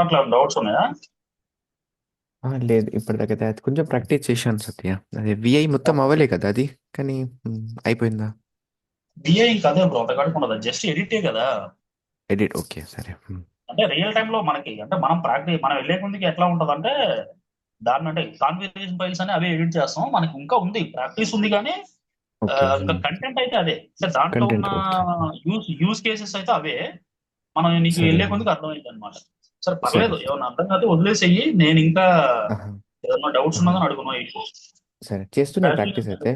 అట్లా డౌట్స్ ఉన్నాయా? లేదు ఇప్పటిదాకైతే అది కొంచెం ప్రాక్టీస్ చేశాను సత్య. అదే విఐ మొత్తం అవ్వలే కదా అది. కానీ అయిపోయిందా? బిఏ ఇంకా అదే బ్రో, అంతకాడికి ఉండదు, జస్ట్ ఎడిటే కదా. ఎడిట్ ఓకే సరే. అంటే రియల్ టైమ్ లో మనకి అంటే మనం ప్రాక్టీస్ మనం వెళ్ళే ముందుకి ఎట్లా ఉంటది అంటే, దాన్ని అంటే కాన్ఫిగరేషన్ ఫైల్స్ అని అవే ఎడిట్ చేస్తాం. మనకి ఇంకా ఉంది, ప్రాక్టీస్ ఉంది కానీ ఓకే. ఇంకా కంటెంట్ అయితే అదే. అంటే దాంట్లో ఉన్న కంటెంట్ ఓకే. యూస్ కేసెస్ అయితే అవే. మనం నీకు సరే. వెళ్ళే కొద్దికి అర్థమైంది అనమాట. సరే సరే పర్లేదు, సరే. ఏమన్నా అర్థం కాదు వదిలేసేయి. నేను ఇంకా ఆహా. ఏదన్నా డౌట్స్ ఆహా. ఉన్నదని అడుగును. సరే చేస్తున్నా ప్రాక్టీస్ అయితే.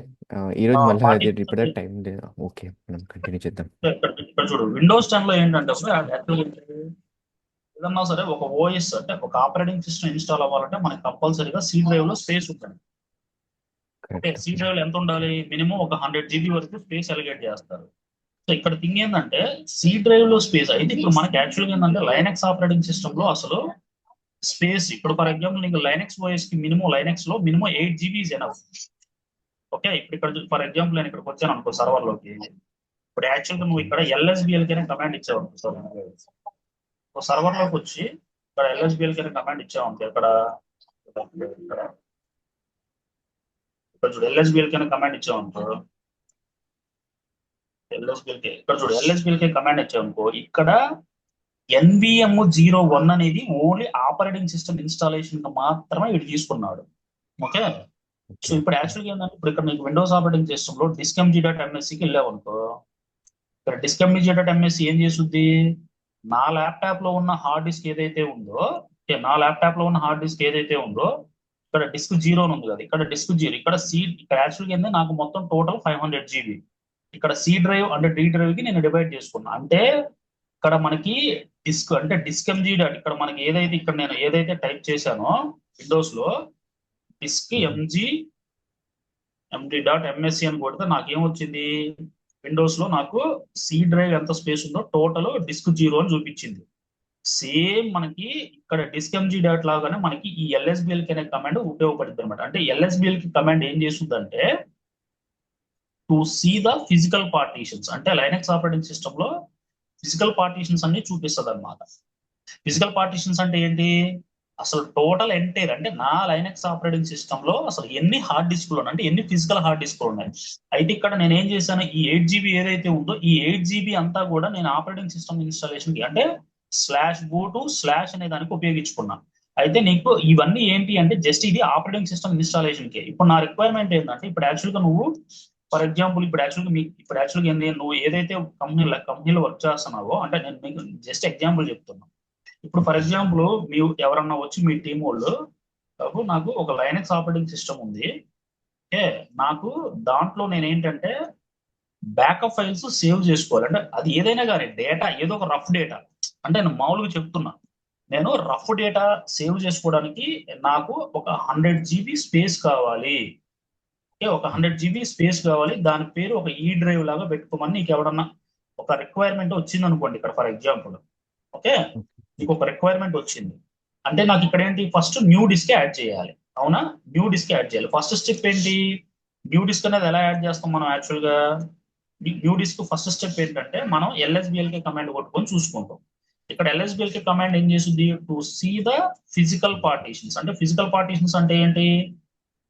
ఈ రోజు మళ్ళీ పార్టీ అదే ఇప్పుడు టైం లేదు. ఓకే మనం కంటిన్యూ చేద్దాం. ఇక్కడ చూడు, విండోస్ 10 లో ఏంటంటే అసలు యాక్చువల్గా ఏదన్నా సరే ఒక ఓఎస్ అంటే ఒక ఆపరేటింగ్ సిస్టమ్ ఇన్స్టాల్ అవ్వాలంటే మనకి కంపల్సరీగా సి డ్రైవ్ లో స్పేస్ ఉంటుంది. Okay, correct. సి డ్రైవ్ లో ఎంత ఉండాలి? మినిమం ఒక 100 GB వరకు స్పేస్ అలిగేట్ చేస్తారు. సో ఇక్కడ థింగ్ ఏంటంటే, సి డ్రైవ్ లో స్పేస్ అయితే ఇప్పుడు మనకి యాక్చువల్గా ఏంటంటే లైనక్స్ ఆపరేటింగ్ సిస్టమ్ లో అసలు స్పేస్, ఇప్పుడు ఫర్ ఎగ్జాంపుల్ నీకు లైనక్స్ ఓఎస్ కి మినిమం లైనక్స్ లో మినిమం 8 GB ఎనఫ్. ఓకే, ఇప్పుడు ఇక్కడ ఫర్ ఎగ్జాంపుల్ నేను ఇక్కడికి వచ్చాను అనుకో సర్వర్ లోకి. ఇప్పుడు యాక్చువల్గా నువ్వు ఓకే. ఇక్కడ ఎల్ఎస్బిఎల్ కి కమాండ్ ఇచ్చావు అనుకో సర్వర్ లోకి వచ్చి ఇక్కడ ఎల్ఎస్బిఎల్ కి కమాండ్ ఇచ్చావు అనుకో ఇక్కడ ఇక్కడ ఇక్కడ చూడు ఎల్ఎస్బిఎల్ కి కమాండ్ ఇచ్చావు అనుకో. ఎల్ఎస్బిఎల్ కి ఇక్కడ చూడు ఎల్ఎస్బిఎల్ కి కమాండ్ ఇచ్చావు అనుకో, ఇక్కడ NVM01 అనేది ఓన్లీ ఆపరేటింగ్ సిస్టమ్ ఇన్స్టాలేషన్ మాత్రమే వీడు తీసుకున్నాడు. Okay, so okay. ఇప్పుడు యాక్చువల్గా ఏంటంటే, ఇప్పుడు ఇక్కడ నీకు విండోస్ ఆపరేటింగ్ సిస్టమ్ లో diskmg.mscకి వెళ్ళావు అనుకో. ఇక్కడ diskmg.msc ఏం చేస్తుంది? నా ల్యాప్టాప్ లో ఉన్న హార్డ్ డిస్క్ ఏదైతే ఉందో, ఓకే, నా ల్యాప్టాప్ లో ఉన్న హార్డ్ డిస్క్ ఏదైతే ఉందో, ఇక్కడ డిస్క్ జీరో అని ఉంది కదా, ఇక్కడ డిస్క్ జీరో, ఇక్కడ ఇక్కడ యాక్చువల్గా ఏంటంటే నాకు మొత్తం టోటల్ 500 GB. ఇక్కడ సి డ్రైవ్ అంటే డి డ్రైవ్ కి నేను డివైడ్ చేసుకున్నా అంటే, ఇక్కడ మనకి డిస్క్ అంటే డిస్క్ ఎంజీ డాట్ ఇక్కడ మనకి ఏదైతే ఇక్కడ నేను ఏదైతే టైప్ చేశానో విండోస్ లో డిస్క్ ఎంజీ అని కొడితే నాకేమొచ్చింది? విండోస్ లో నాకు సి డ్రైవ్ ఎంత స్పేస్ ఉందో టోటల్ డిస్క్ జీరో అని చూపించింది. సేమ్ మనకి ఇక్కడ డిస్క్ ఎంజీ డాట్ లాగానే మనకి ఈ ఎల్ఎస్బిఎల్ కి అనే కమాండ్ ఉపయోగపడుతుంది అనమాట. అంటే ఎల్ఎస్బిఎల్ కి కమాండ్ ఏం చేస్తుందంటే, to see the physical partitions అంటే లైనక్స్ ఆపరేటింగ్ సిస్టమ్ లో ఫిజికల్ పార్టీషన్స్ అన్ని చూపిస్తుంది అనమాట. ఫిజికల్ పార్టీషన్స్ అంటే ఏంటి? అసలు టోటల్ ఎంటైర్ అంటే నా లైనక్స్ ఆపరేటింగ్ సిస్టమ్ లో అసలు ఎన్ని హార్డ్ డిస్క్లు ఉన్నాయి, అంటే ఎన్ని ఫిజికల్ హార్డ్ డిస్క్లు ఉన్నాయి. అయితే ఇక్కడ నేను ఏం చేశాను, ఈ 8 GB ఏదైతే ఉందో ఈ 8 GB అంతా కూడా నేను ఆపరేటింగ్ సిస్టమ్ ఇన్స్టాలేషన్ కి అంటే /boot// అనే దానికి ఉపయోగించుకున్నాను. అయితే నీకు ఇవన్నీ ఏంటి అంటే జస్ట్ ఇది ఆపరేటింగ్ సిస్టమ్ ఇన్స్టాలేషన్ కి. ఇప్పుడు నా రిక్వైర్మెంట్ ఏంటంటే, ఇప్పుడు యాక్చువల్గా నువ్వు ఫర్ ఎగ్జాంపుల్ ఇప్పుడు యాక్చువల్గా ఏంది, నువ్వు ఏదైతే కంపెనీలో వర్క్ చేస్తున్నావో అంటే నేను మీకు జస్ట్ ఎగ్జాంపుల్ చెప్తున్నా. ఇప్పుడు ఫర్ ఎగ్జాంపుల్ మీ ఎవరన్నా వచ్చి మీ టీం వాళ్ళు, బాబు నాకు ఒక లైనక్స్ ఆపరేటింగ్ సిస్టమ్ ఉంది, ఓకే, నాకు దాంట్లో నేను ఏంటంటే బ్యాకప్ ఫైల్స్ సేవ్ చేసుకోవాలి. అంటే అది ఏదైనా కానీ డేటా ఏదో ఒక రఫ్ డేటా, అంటే నేను మామూలుగా చెప్తున్నా, నేను రఫ్ డేటా సేవ్ చేసుకోవడానికి నాకు ఒక 100 GB స్పేస్ కావాలి. ఓకే, ఒక 100 GB స్పేస్ కావాలి, దాని పేరు ఒక ఈ డ్రైవ్ లాగా పెట్టుకోమని నీకు ఎవడన్నా ఒక రిక్వైర్మెంట్ వచ్చింది అనుకోండి ఇక్కడ ఫర్ ఎగ్జాంపుల్. ఓకే, నీకు ఒక రిక్వైర్మెంట్ వచ్చింది అంటే నాకు ఇక్కడ ఏంటి, ఫస్ట్ న్యూ డిస్క్ యాడ్ చేయాలి. అవునా, న్యూ డిస్క్ యాడ్ చేయాలి. ఫస్ట్ స్టెప్ ఏంటి? న్యూ డిస్క్ అనేది ఎలా యాడ్ చేస్తాం మనం యాక్చువల్గా? న్యూ డిస్క్ ఫస్ట్ స్టెప్ ఏంటంటే మనం ఎల్ఎస్బిఎల్కి కమాండ్ కొట్టుకొని చూసుకుంటాం. ఇక్కడ ఎల్ఎస్బిఎల్కి కమాండ్ ఏం చేస్తుంది? To see the physical partitions. అంటే ఫిజికల్ పార్టీషన్స్ అంటే ఏంటి?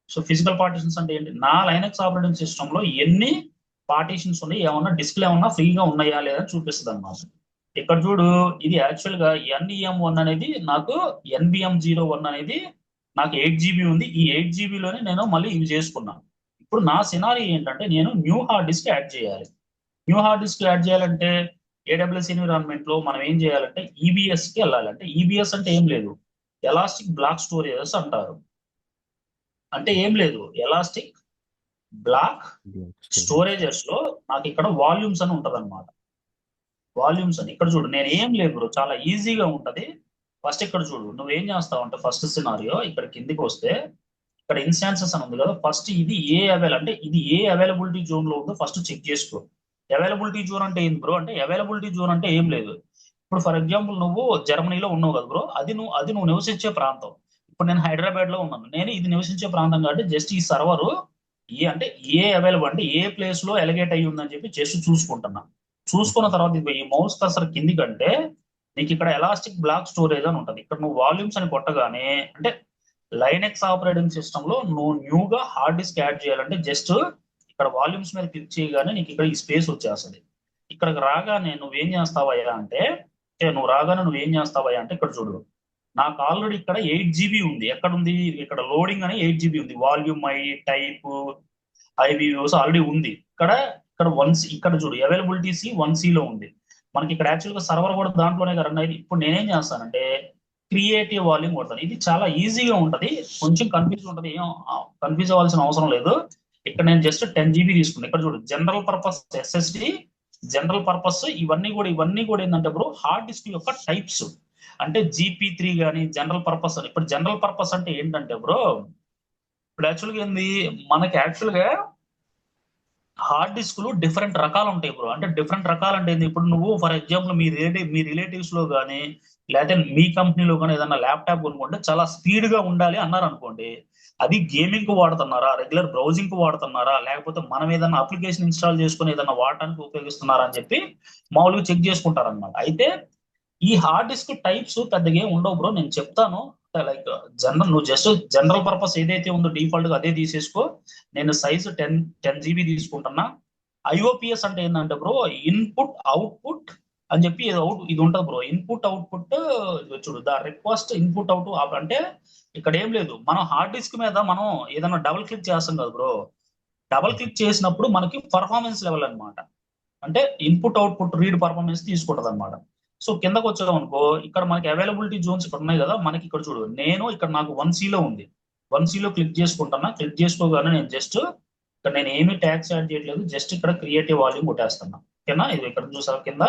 సో ఫిజికల్ పార్టీషన్స్ అంటే ఏంటి, నా లైనక్స్ ఆపరేటింగ్ సిస్టమ్ లో ఎన్ని పార్టీషన్స్ ఉన్నాయి, ఏమన్నా డిస్క్లు ఏమన్నా ఫ్రీగా ఉన్నాయా లేదా చూపిస్తుంది అనమాట. ఇక్కడ చూడు, ఇది యాక్చువల్ గా NEM1 అనేది నాకు NBM01 అనేది నాకు 8 GB ఉంది. ఈ 8 GB లోనే నేను మళ్ళీ ఇవి చేసుకున్నాను. ఇప్పుడు నా సినారీ ఏంటంటే, నేను న్యూ హార్డ్ డిస్క్ యాడ్ చేయాలి. న్యూ హార్డ్ డిస్క్ యాడ్ చేయాలంటే AWS ఎన్విరాన్మెంట్ లో మనం ఏం చేయాలంటే EBS కి వెళ్ళాలి. అంటే EBS అంటే ఏం లేదు, ఎలాస్టిక్ బ్లాక్ స్టోరేజెస్ అంటారు. అంటే ఏం లేదు, ఎలాస్టిక్ బ్లాక్ స్టోరేజ్. స్టోరేజెస్ లో నాకు ఇక్కడ వాల్యూమ్స్ అని ఉంటది అనమాట. వాల్యూమ్స్ అని ఇక్కడ చూడు, నేను ఏం లేదు బ్రో, చాలా ఈజీగా ఉంటది. ఫస్ట్ ఇక్కడ చూడు, నువ్వేం చేస్తావు అంటే ఫస్ట్ సినారియో ఇక్కడ కిందికి వస్తే ఇక్కడ ఇన్స్టాన్సెస్ అని ఉంది కదా, ఫస్ట్ ఇది అంటే ఇది ఏ అవైలబిలిటీ జోన్ లో ఉందో ఫస్ట్ చెక్ చేసుకో. అవైలబిలిటీ జోన్ అంటే ఏంది బ్రో అంటే, అవైలబిలిటీ జోన్ అంటే ఏం లేదు. ఇప్పుడు ఫర్ ఎగ్జాంపుల్ నువ్వు జర్మనీలో ఉన్నావు కదా బ్రో, అది నువ్వు నివసించే ప్రాంతం. ఇప్పుడు నేను హైదరాబాద్ లో ఉన్నాను, నేను ఇది నివసించే ప్రాంతం కాబట్టి జస్ట్ ఈ సర్వర్ అంటే ఏ అవైలబుల్ అంటే ఏ ప్లేస్ లో ఎలిగేట్ అయ్యి ఉందని చెప్పి జస్ట్ చూసుకుంటున్నా. చూసుకున్న తర్వాత ఈ మౌస్ కర్సర్ కింది కంటే నీకు ఇక్కడ ఎలాస్టిక్ బ్లాక్ స్టోరేజ్ అని ఉంటుంది. ఇక్కడ నువ్వు వాల్యూమ్స్ అని కొట్టగానే, అంటే లైనెక్స్ ఆపరేటింగ్ సిస్టమ్ లో నువ్వు న్యూగా హార్డ్ డిస్క్ యాడ్ చేయాలంటే జస్ట్ ఇక్కడ వాల్యూమ్స్ మీద క్లిక్ చేయగానే నీకు ఇక్కడ ఈ స్పేస్ వచ్చేస్తుంది. ఇక్కడికి రాగానే నువ్వేం చేస్తావయ్యా అంటే, నువ్వు రాగానే నువ్వేం చేస్తావయ్యా అంటే ఇక్కడ చూడు, నాకు ఆల్రెడీ ఇక్కడ 8 GB ఉంది. ఎక్కడ ఉంది? ఇక్కడ లోడింగ్ అని 8 GB ఉంది. వాల్యూమ్ ఐ టైప్ ఐబిఓస్ ఆల్రెడీ ఉంది. ఇక్కడ ఇక్కడ ఇక్కడ చూడు అవైలబిలిటీ సి 1C లో ఉంది. మనకి ఇక్కడ యాక్చువల్గా సర్వర్ కూడా దాంట్లోనే రన్ అయ్యింది. ఇప్పుడు నేనేం చేస్తానంటే క్రియేటివ్ వాల్యూమ్ కొడతాను. ఇది చాలా ఈజీగా ఉంటుంది, కొంచెం కన్ఫ్యూజ్ ఉంటుంది, ఏం కన్ఫ్యూజ్ అవ్వాల్సిన అవసరం లేదు. ఇక్కడ నేను జస్ట్ 10 GB తీసుకున్నాను. ఇక్కడ చూడు general purpose SSD, general purpose, ఇవన్నీ కూడా ఏంటంటే బ్రో హార్డ్ డిస్క్ యొక్క టైప్స్. అంటే GP3 కానీ జనరల్ పర్పస్ అని. ఇప్పుడు జనరల్ పర్పస్ అంటే ఏంటంటే బ్రో, ఇప్పుడు యాక్చువల్గా ఏంది, మనకి యాక్చువల్గా హార్డ్ డిస్క్లు డిఫరెంట్ రకాలు ఉంటాయి బ్రో. అంటే డిఫరెంట్ రకాలు అంటే ఏంది, ఇప్పుడు నువ్వు ఫర్ ఎగ్జాంపుల్ మీ రిలేటివ్స్ లో కానీ లేకపోతే మీ కంపెనీలో కానీ ఏదన్నా ల్యాప్టాప్ కొనుక్కుంటే చాలా స్పీడ్ గా ఉండాలి అన్నారు అనుకోండి, అది గేమింగ్ కు వాడుతున్నారా, రెగ్యులర్ బ్రౌజింగ్ కు వాడుతున్నారా, లేకపోతే మనం ఏదైనా అప్లికేషన్ ఇన్స్టాల్ చేసుకుని ఏదైనా వాడటానికి ఉపయోగిస్తున్నారా అని చెప్పి మామూలుగా చెక్ చేసుకుంటారు అనమాట. అయితే ఈ హార్డ్ డిస్క్ టైప్స్ పెద్దగా ఏం ఉండవు బ్రో, నేను చెప్తాను. లైక్ నువ్వు జస్ట్ జనరల్ పర్పస్ ఏదైతే ఉందో డిఫాల్ట్ గా అదే తీసేసుకో. నేను సైజ్ 10 GB తీసుకుంటున్నా. IOPS అంటే ఏంటంటే బ్రో ఇన్పుట్ అవుట్పుట్ అని చెప్పి ఇది ఉంటుంది బ్రో. ఇన్పుట్ అవుట్పుట్ చూడు, ద రిక్వెస్ట్ ఇన్పుట్ అవుట్ అంటే ఇక్కడ ఏం లేదు, మనం హార్డ్ డిస్క్ మీద మనం ఏదైనా డబుల్ క్లిక్ చేస్తాం కదా బ్రో, డబుల్ క్లిక్ చేసినప్పుడు మనకి పర్ఫార్మెన్స్ లెవెల్ అన్నమాట. అంటే ఇన్పుట్ అవుట్పుట్ రీడ్ పర్ఫార్మెన్స్ తీసుకుంటది అనమాట. సో కిందకు వచ్చాం అనుకో, ఇక్కడ మనకి అవైలబిలిటీ జోన్స్ ఇక్కడ ఉన్నాయి కదా, మనకి ఇక్కడ చూడు, నేను ఇక్కడ నాకు 1C లో ఉంది. 1C లో క్లిక్ చేసుకుంటున్నా. క్లిక్ చేసుకోగానే నేను జస్ట్ ఇక్కడ నేను ఏమీ ట్యాగ్స్ యాడ్ చేయట్లేదు, జస్ట్ ఇక్కడ క్రియేటివ్ వాల్యూమ్ కొట్టేస్తున్నా. ఓకేనా? ఇది ఇక్కడ చూసావు కింద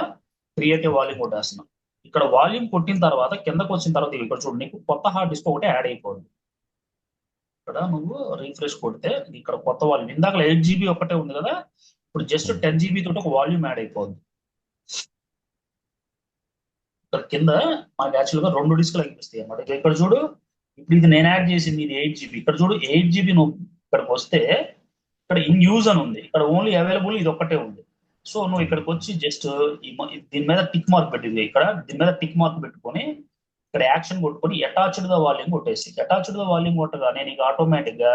క్రియేటివ్ వాల్యూమ్ కొట్టేస్తున్నా. ఇక్కడ వాల్యూమ్ కొట్టిన తర్వాత కిందకు వచ్చిన తర్వాత ఇక్కడ చూడు, నీకు కొత్త హార్డ్ డిస్క్ ఒకటే యాడ్ అయిపోతుంది. ఇక్కడ నువ్వు రీఫ్రెష్ కొడితే ఇక్కడ కొత్త వాల్యూమ్, ఇందాక 8 GB ఒకటే ఉంది కదా, ఇప్పుడు జస్ట్ 10 GB తోటి ఒక వాల్యూమ్ యాడ్ అయిపోతుంది. ఇక్కడ కింద మనకి యాక్చువల్ గా 2 డిస్క్లు కనిపిస్తాయి అన్నమాట. ఇక్కడ చూడు, ఇప్పుడు ఇది నేను యాడ్ చేసింది ఇది 8 GB. ఇక్కడ చూడు 8 GB నువ్వు ఇక్కడికి వస్తే ఇక్కడ ఇన్ యూజ్ అని ఉంది, ఇక్కడ ఓన్లీ అవైలబుల్ ఇది ఒక్కటే ఉంది. సో నువ్వు ఇక్కడికి వచ్చి జస్ట్ దీని మీద టిక్ మార్క్ పెట్టింది, ఇక్కడ దీని మీద టిక్ మార్క్ పెట్టుకొని ఇక్కడ యాక్షన్ కొట్టుకొని అటాచ్డ్ ద వాల్యూమ్ కొట్టేసి, అటాచ్డ్ ద వాల్యూమ్ కొట్టగానే నీకు ఆటోమేటిక్ గా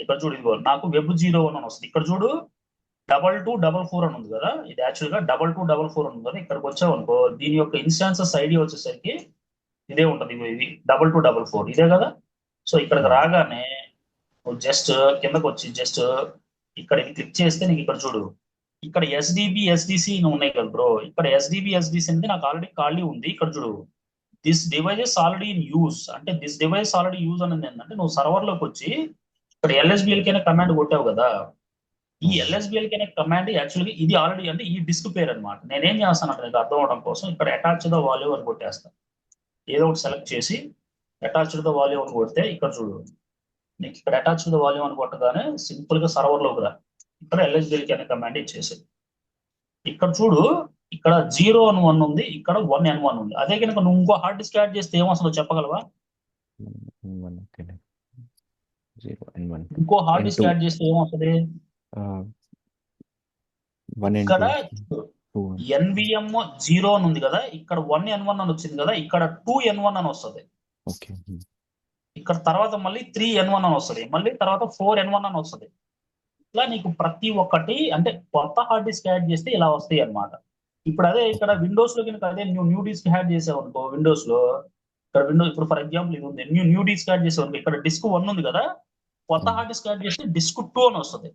ఇక్కడ చూడు ఇదిగో నాకు Web01 అని వస్తుంది. ఇక్కడ చూడు 2244 అని ఉంది కదా, ఇది యాక్చువల్ గా 2244 అని ఉంది కదా. ఇక్కడికి వచ్చావు అనుకో, దీని యొక్క ఇన్స్టాన్సెస్ ఐడి వచ్చేసరికి ఇదే ఉంటది, ఇది 2244 ఇదే కదా. సో ఇక్కడికి రాగానే నువ్వు జస్ట్ కిందకు వచ్చి జస్ట్ ఇక్కడ క్లిక్ చేస్తే నీకు ఇక్కడ చూడు, ఇక్కడ SDB SDC ఉన్నాయి కదా బ్రో. ఇక్కడ SDB SDC అనేది నాకు ఆల్రెడీ ఖాళీ ఉంది. ఇక్కడ చూడు this devices already in use, అంటే దిస్ డివైస్ ఆల్రెడీ యూజ్ అనేది ఏంటంటే, నువ్వు సర్వర్ లోకి వచ్చి ఇక్కడ LSBLK అనే కమాండ్ కొట్టావు కదా, ఈ LSBLK అనే కమాండ్ యాక్చువల్గా ఇది ఆల్రెడీ అంటే ఈ డిస్క్ పేరు అనమాట. నేనేం చేస్తాను అంటే నీకు అర్థం అవడం కోసం ఇక్కడ అటాచ్ ద వాల్యూమ్ అని కొట్టేస్తాను. ఏదో ఒకటి సెలెక్ట్ చేసి అటాచ్డ్ ద వాల్యూమ్ అని కొడితే ఇక్కడ చూడు, నీకు ఇక్కడ అటాచ్డ్ ద వాల్యూమ్ అని కొట్టగానే సింపుల్ గా సర్వర్ లోకి రా, ఇక్కడ LSBLK అనే కమాండ్ ఇచ్చేసి ఇక్కడ చూడు, ఇక్కడ 0N1 ఉంది, ఇక్కడ 1N1 ఉంది. అదే కనుక నువ్వు ఇంకో హార్డ్ డిస్క్ యాడ్ చేస్తే ఏమొస్తుందో చెప్పగలవా? ఇంకో హార్డ్ డిస్క్ యాడ్ చేస్తే ఏమొస్తుంది? ఇక్కడ NVM 0 అని ఉంది కదా, ఇక్కడ 1N1 అని వచ్చింది కదా, ఇక్కడ 2N1 అని వస్తుంది. ఇక్కడ తర్వాత మళ్ళీ 3N1 అని వస్తుంది, మళ్ళీ తర్వాత 4N1 అని వస్తుంది. ఇట్లా నీకు ప్రతి ఒక్కటి అంటే కొత్త హార్డ్ డిస్క్ యాడ్ చేస్తే ఇలా వస్తాయి అన్నమాట. ఇప్పుడు అదే ఇక్కడ విండోస్ లో కనుక అదే న్యూ డిస్క్ యాడ్ చేసావు అనుకో, విండోస్ లో ఇక్కడ ఇప్పుడు ఫర్ ఎగ్జాంపుల్ ఇది ఉంది, న్యూ డిస్క్ యాడ్ చేసావు అనుకో, ఇక్కడ డిస్క్ 1 ఉంది కదా, కొత్త హార్డ్ డిస్క్ యాడ్ చేస్తే డిస్క్ 2 అని వస్తుంది.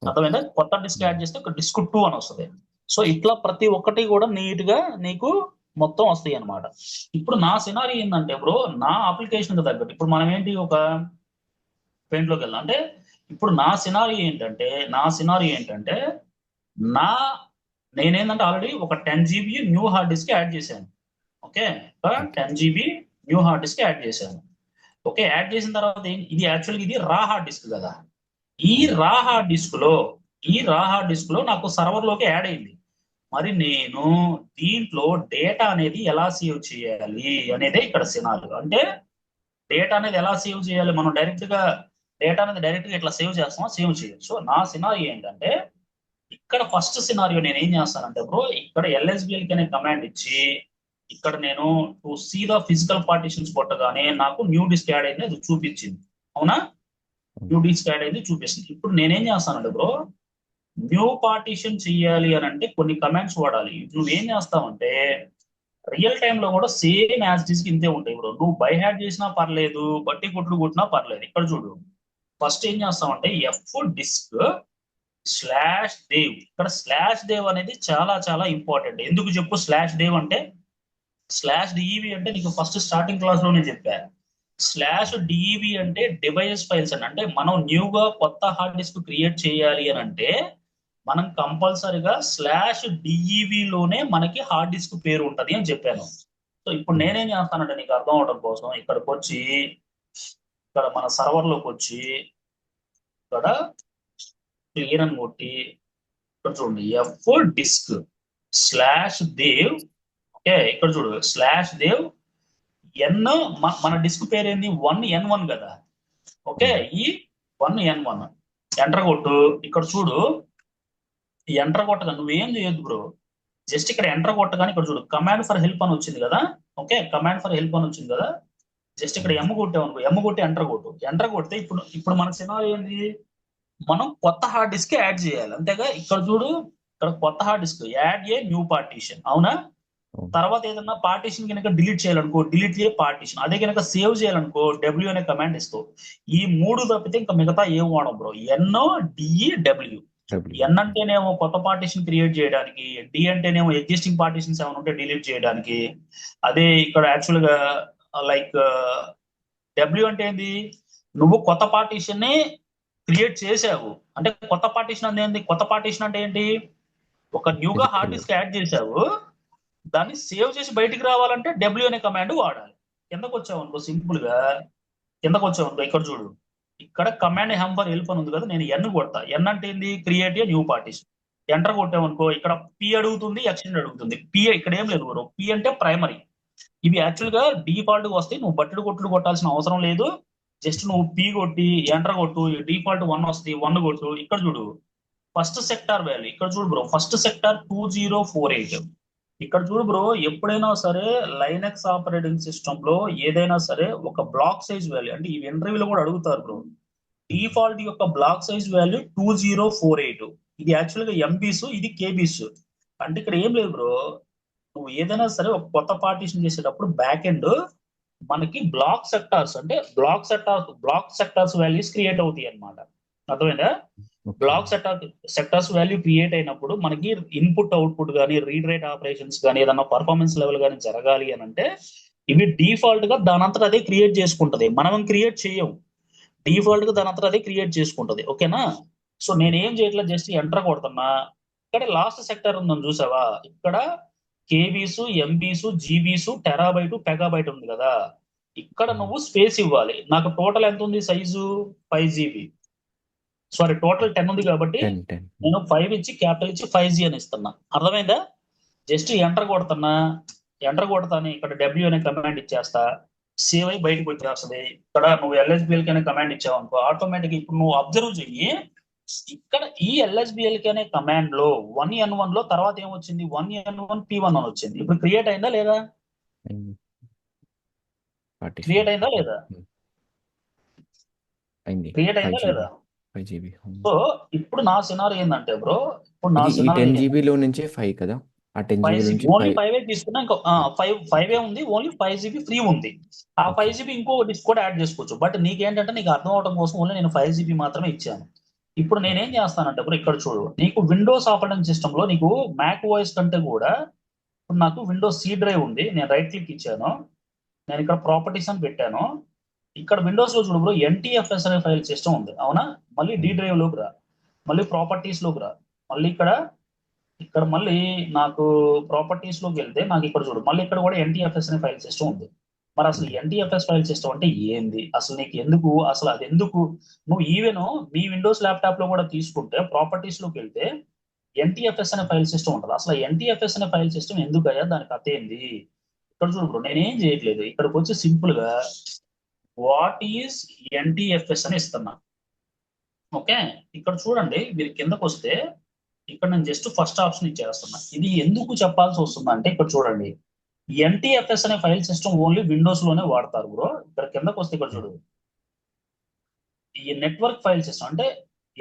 అర్థమైందా? కొత్త డిస్క్ యాడ్ చేస్తే ఒక డిస్క్ 2 అని వస్తుంది. సో ఇట్లా ప్రతి ఒక్కటి కూడా నీట్ గా నీకు మొత్తం వస్తాయి అన్నమాట. ఇప్పుడు నా సినారీ ఏంటంటే బ్రో, నా అప్లికేషన్ తగ్గట్టు ఇప్పుడు మనం ఏంటి ఒక పెయింట్ లోకి వెళ్దాం అంటే, ఇప్పుడు నా సినారీ ఏంటంటే నేనేంటంటే ఆల్రెడీ ఒక 10 GB new hard disk add చేశాను. Okay, 10 GB new hard disk add చేశాను. ఓకే, యాడ్ చేసిన తర్వాత ఇది యాక్చువల్గా ఇది రా హార్డ్ డిస్క్ కదా, ఈ రా హార్డ్ డిస్క్ లో నాకు సర్వర్ లోకి యాడ్ అయింది. మరి నేను దీంట్లో డేటా అనేది ఎలా సేవ్ చేయాలి అనేదే ఇక్కడ సినారియో. అంటే డేటా అనేది ఎలా సేవ్ చేయాలి, మనం డైరెక్ట్ గా ఇట్లా సేవ్ చేస్తామా? సేవ్ చేయొచ్చు. సో నా సినారియో ఏంటంటే, ఇక్కడ ఫస్ట్ సినారియో నేను ఏం చేస్తానంటే బ్రో, ఇక్కడ LSBLK అనే కమాండ్ ఇచ్చి ఇక్కడ నేను to see the physical partitions కొట్టగానే నాకు న్యూ డిస్క్ యాడ్ అయింది, అది చూపించింది. అవునా? న్యూ డిస్క్ యాడ్ అయింది చూపిస్తుంది. ఇప్పుడు నేనేం చేస్తానంటే బ్రో, న్యూ పార్టీషన్ చెయ్యాలి అని అంటే కొన్ని కమాండ్స్ వాడాలి. నువ్వేం చేస్తావంటే రియల్ టైమ్ లో కూడా సేమ్ యాజ్ డిస్క్ ఇంతే ఉంటాయి బ్రో. నువ్వు బై హ్యాడ్ చేసినా పర్లేదు, బట్టి కొట్టుడు కొట్టినా పర్లేదు. ఇక్కడ చూడు, ఫస్ట్ ఏం చేస్తామంటే ఎఫ్ డిస్క్ స్లాష్ దేవ్. ఇక్కడ స్లాష్ దేవ్ అనేది చాలా చాలా ఇంపార్టెంట్. ఎందుకు చెప్పు స్లాష్ దేవ్ అంటే? స్లాష్ డిఈవి అంటే నీకు ఫస్ట్ స్టార్టింగ్ క్లాస్ లోనే చెప్పా. స్లాష్ డిఈవి అంటే డివైస్ ఫైల్స్ అని, అంటే మనం న్యూగా కొత్త హార్డ్ డిస్క్ క్రియేట్ చేయాలి అని అంటే మనం కంపల్సరిగా స్లాష్ డిఈవి లోనే మనకి హార్డ్ డిస్క్ పేరు ఉంటది అని చెప్పాను. సో ఇప్పుడు నేనేం చేస్తానంటే నీకు అర్థం అవడం కోసం ఇక్కడికి వచ్చి, ఇక్కడ మన సర్వర్ లోకి వచ్చి, ఇక్కడ క్లియర్ అని కొట్టి, ఇక్కడ చూడండి F disk slash dev. Okay, ఇక్కడ చూడు స్లాష్ దేవ్ ఎన్, మన డిస్క్ పేరు ఏంది 1N1 కదా. ఓకే, ఈ 1N1 ఎంటర్ కొట్టు. ఇక్కడ చూడు, ఈ ఎంటర్ కొట్టగా నువ్వేం చేయొద్దు బ్రో, జస్ట్ ఇక్కడ ఎంటర్ కొట్టగానే ఇక్కడ చూడు కమాండ్ ఫర్ హెల్ప్ అని వచ్చింది కదా. ఓకే, కమాండ్ ఫర్ హెల్ప్ అని వచ్చింది కదా. జస్ట్ ఇక్కడ ఎమ్ కొట్టావు అనుకో, ఎమ్ కొట్టి ఎంటర్ కొట్టు. ఎంటర్ కొడితే ఇప్పుడు ఇప్పుడు మన సినారియో ఏంది, మనం కొత్త హార్డ్ డిస్క్ యాడ్ చేయాలి అంతేగా. ఇక్కడ చూడు, ఇక్కడ కొత్త hard disk add a new partition. అవునా? తర్వాత ఏదన్నా పార్టీషన్ కనుక డిలీట్ చేయాలనుకో డిలీట్ ఏ పార్టీషన్, అదే కనుక సేవ్ చేయాలనుకో డబ్ల్యూ అనే కమాండ్ ఇస్తావు. ఈ మూడు తప్పితే ఇంకా మిగతా ఏం వాడం bro. N O D E W. N అంటేనేమో కొత్త పార్టీషన్ క్రియేట్ చేయడానికి, డి అంటేనేమో ఎగ్జిస్టింగ్ పార్టీషన్స్ ఏమైనా ఉంటే డిలీట్ చేయడానికి. అదే ఇక్కడ యాక్చువల్ గా లైక్ డబ్ల్యూ అంటే ఏంది, నువ్వు కొత్త పార్టీషన్ ని క్రియేట్ చేసావు అంటే కొత్త పార్టీషన్ అంటే ఏంది, కొత్త పార్టీషన్ అంటే ఏంటి, ఒక న్యూగా హార్డ్ డిస్క్ యాడ్ చేసావు, దాన్ని సేవ్ చేసి బయటికి రావాలంటే డబ్ల్యూ అనే కమాండ్ వాడాలి. కిందకు వచ్చావు అనుకో, సింపుల్ గా కిందకు వచ్చావు అనుకో, ఇక్కడ చూడు ఇక్కడ కమాండ్ హెంపర్ హెల్ప్ అని ఉంది కదా, నేను ఎన్ కొడతా. ఎన్ అంటే ఏంది, create a new partition. Enter కొట్టావు అనుకో, ఇక్కడ పి అడుగుతుంది, ఎక్స్టెండ్ అడుగుతుంది. పి ఇక్కడ ఏం లేదు బ్రో, పి అంటే ప్రైమరీ. ఇవి యాక్చువల్ గా డిఫాల్ట్ గా వస్తాయి, నువ్వు బట్టలు కొట్టుడు కొట్టాల్సిన అవసరం లేదు. జస్ట్ నువ్వు పి కొట్టి ఎంటర్ కొట్టు, డిఫాల్ట్ 1 వస్తుంది, 1 కొట్టు. ఇక్కడ చూడు ఫస్ట్ సెక్టార్ వాల్యూ, ఇక్కడ చూడు బ్రో ఫస్ట్ సెక్టార్ 2048. ఇక్కడ చూడు బ్రో, ఎప్పుడైనా సరే లైనక్స్ ఆపరేటింగ్ సిస్టమ్ లో ఏదైనా సరే ఒక బ్లాక్ సైజ్ వాల్యూ, అంటే ఈ ఇంటర్వ్యూలో కూడా అడుగుతారు బ్రో, డిఫాల్ట్ యొక్క బ్లాక్ సైజ్ వాల్యూ 2048. ఇది యాక్చువల్ గా ఎంబీస్, ఇది కేబీస్. అంటే ఇక్కడ ఏం లేదు బ్రో, నువ్వు ఏదైనా సరే ఒక కొత్త పార్టీషన్ చేసేటప్పుడు బ్యాక్ ఎండ్ మనకి బ్లాక్ సెక్టార్స్, అంటే బ్లాక్ సెక్టార్స్ వాల్యూస్ క్రియేట్ అవుతాయి అనమాట. అర్థమైందా? బ్లాక్ సెక్టార్స్ వాల్యూ క్రియేట్ అయినప్పుడు మనకి ఇన్పుట్ అవుట్పుట్ కానీ రీడ్ రైట్ ఆపరేషన్స్ కానీ ఏదన్నా పర్ఫార్మెన్స్ లెవెల్ కానీ జరగాలి అని అంటే ఇవి డిఫాల్ట్ గా దానంతట అదే క్రియేట్ చేసుకుంటది, మనం క్రియేట్ చేయము. డిఫాల్ట్ గా దానంతట అదే క్రియేట్ చేసుకుంటది. ఓకేనా? సో నేనేం చేయట్లేదు, జస్ట్ ఎంటర్ కొడుతున్నా. ఇక్కడ లాస్ట్ సెక్టర్ ఉందని చూసావా, ఇక్కడ కేబీస్, ఎంబీస్, జీబీస్, టెరాబైట్, పెగాబైట్ ఉంది కదా. ఇక్కడ నువ్వు స్పేస్ ఇవ్వాలి. నాకు టోటల్ ఎంత ఉంది సైజు, 5GB. సారీ టోటల్ 10 ఉంది కాబట్టి నేను 5 ఇచ్చి క్యాపిటల్ ఇచ్చి 5G అని ఇస్తున్నా. అర్థమైందా? జస్ట్ ఎంటర్ కొడుతున్నా. ఎంటర్ కొడతాను, ఇక్కడ డబ్ల్యూ అనే కమాండ్ ఇచ్చేస్తా, సేవ్ అయి బయటకు వచ్చేస్తుంది. ఇక్కడ నువ్వు ఎల్ఎస్బిఎల్ అనే కమాండ్ ఇచ్చావు అనుకో, ఆటోమేటిక్ ఇప్పుడు నువ్వు అబ్జర్వ్ చెయ్యి, ఇక్కడ ఈ ఎల్ఎస్బిఎల్ అనే కమాండ్ లో 1N1 లో తర్వాత ఏమొచ్చింది, 1N1 P1 అని వచ్చింది. ఇప్పుడు క్రియేట్ అయిందా లేదా, క్రియేట్ అయిందా లేదా, క్రియేట్ అయిందా లేదా? 5GB. సో ఇప్పుడు నా సినారీ ఏంటంటే బ్రో, ఇప్పుడు నా ఇది ఈ సినారీ 10GB లో నుంచే 5 కదా, ఆ 10GB నుంచి ఓన్లీ 5. 5 తీసుకున్నా, ఇంకా 5 ఉంది, ఓన్లీ 5GB ఫ్రీ ఉంది. ఆ 5GB ఇంకో డిస్క్ కూడా యాడ్ చేసుకోవచ్చు. బట్ నీకేంటంటే నీకు అర్థం అవడం కోసం ఓన్లీ నేను 5GB మాత్రమే ఇచ్చాను. ఇప్పుడు నేనేం చేస్తానంటే బ్రో, ఇక్కడ చూడు, నీకు విండోస్ ఆపరేటింగ్ సిస్టమ్ లో నీకు మ్యాక్ ఓఎస్ కంటే కూడా ఇప్పుడు నాకు విండోస్ సి డ్రైవ్ ఉంది. నేను రైట్ క్లిక్ ఇచ్చాను, నేను ఇక్కడ ప్రాపర్టీస్ అని పెట్టాను. ఇక్కడ విండోస్ లో చూడు బ్రో, ఎన్టీఎఫ్ఎస్ అనే ఫైల్ సిస్టమ్ ఉంది. అవునా? మళ్ళీ డి డ్రైవ్ లోకి రా, మళ్ళీ ప్రాపర్టీస్ లోకి రా, మళ్ళీ ఇక్కడ మళ్ళీ నాకు ప్రాపర్టీస్ లోకి వెళ్తే నాకు ఇక్కడ చూడు, మళ్ళీ ఇక్కడ కూడా ఎన్టీఎఫ్ఎస్ అనే ఫైల్ సిస్టమ్ ఉంది. మరి అసలు ఎన్టీఎఫ్ఎస్ ఫైల్ సిస్టమ్ అంటే ఏంది, అసలు నీకు ఎందుకు, అసలు అది ఎందుకు? నువ్వు ఈవెన్ మీ విండోస్ ల్యాప్టాప్ లో కూడా తీసుకుంటే ప్రాపర్టీస్ లోకి వెళ్తే ఎన్టీఎఫ్ఎస్ అనే ఫైల్ సిస్టమ్ ఉంటుంది. అసలు ఎన్టీఎఫ్ఎస్ అనే ఫైల్ సిస్టమ్ ఎందుకు అయ్యా, దానికి కథ ఏంది? ఇక్కడ చూడు బ్రో, నేనేం చేయట్లేదు, ఇక్కడికి వచ్చి సింపుల్ గా వాట్ ఈజ్ ఎన్టీఎఫ్ఎస్ అని ఇస్తున్నా. ఓకే, ఇక్కడ చూడండి, మీరు కిందకు వస్తే ఇక్కడ నేను జస్ట్ ఫస్ట్ ఆప్షన్ ఇచ్చేస్తున్నా. ఇది ఎందుకు చెప్పాల్సి వస్తుంది అంటే ఇక్కడ చూడండి, ఎన్టీఎఫ్ఎస్ అనే ఫైల్ సిస్టమ్ ఓన్లీ విండోస్ లోనే వాడతారు బ్రో. ఇక్కడ కిందకు వస్తే ఇక్కడ చూడు, ఈ నెట్వర్క్ ఫైల్ సిస్టమ్ అంటే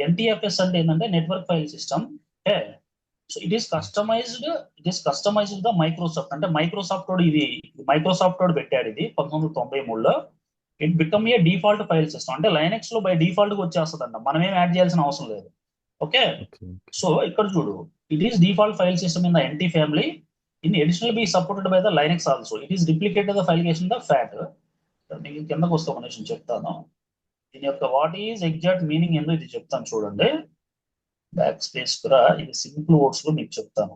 ఎన్టీఎఫ్ఎస్ అంటే ఏంటంటే నెట్వర్క్ ఫైల్ సిస్టమ్. అంటే so it is customized the Microsoft, అంటే మైక్రోసాఫ్ట్ తోడు ఇది, మైక్రోసాఫ్ట్ తోడు పెట్టాడు ఇది 1993లో. It become a default file system, అంటే లైనక్స్ లో బై డిఫాల్ట్ గా వచ్చేస్తుంది అంట, మనం ఏం యాడ్ చేయాల్సిన అవసరం లేదు. Okay, okay. సో ఇక్కడ చూడు, it is default file system in the NT family. In additional be supported by the Linux also. It is replicated the file cation the FAT. మీకు కిందకు వస్తే ఒక నిమిషం చెప్తాను, దీని యొక్క వాట్ ఈజ్ ఎగ్జాక్ట్ మీనింగ్ ఏందో ఇది చెప్తాను చూడండి. బ్యాక్ స్పేస్ కూడా ఇది సింపుల్ వర్డ్స్ లో మీకు చెప్తాను.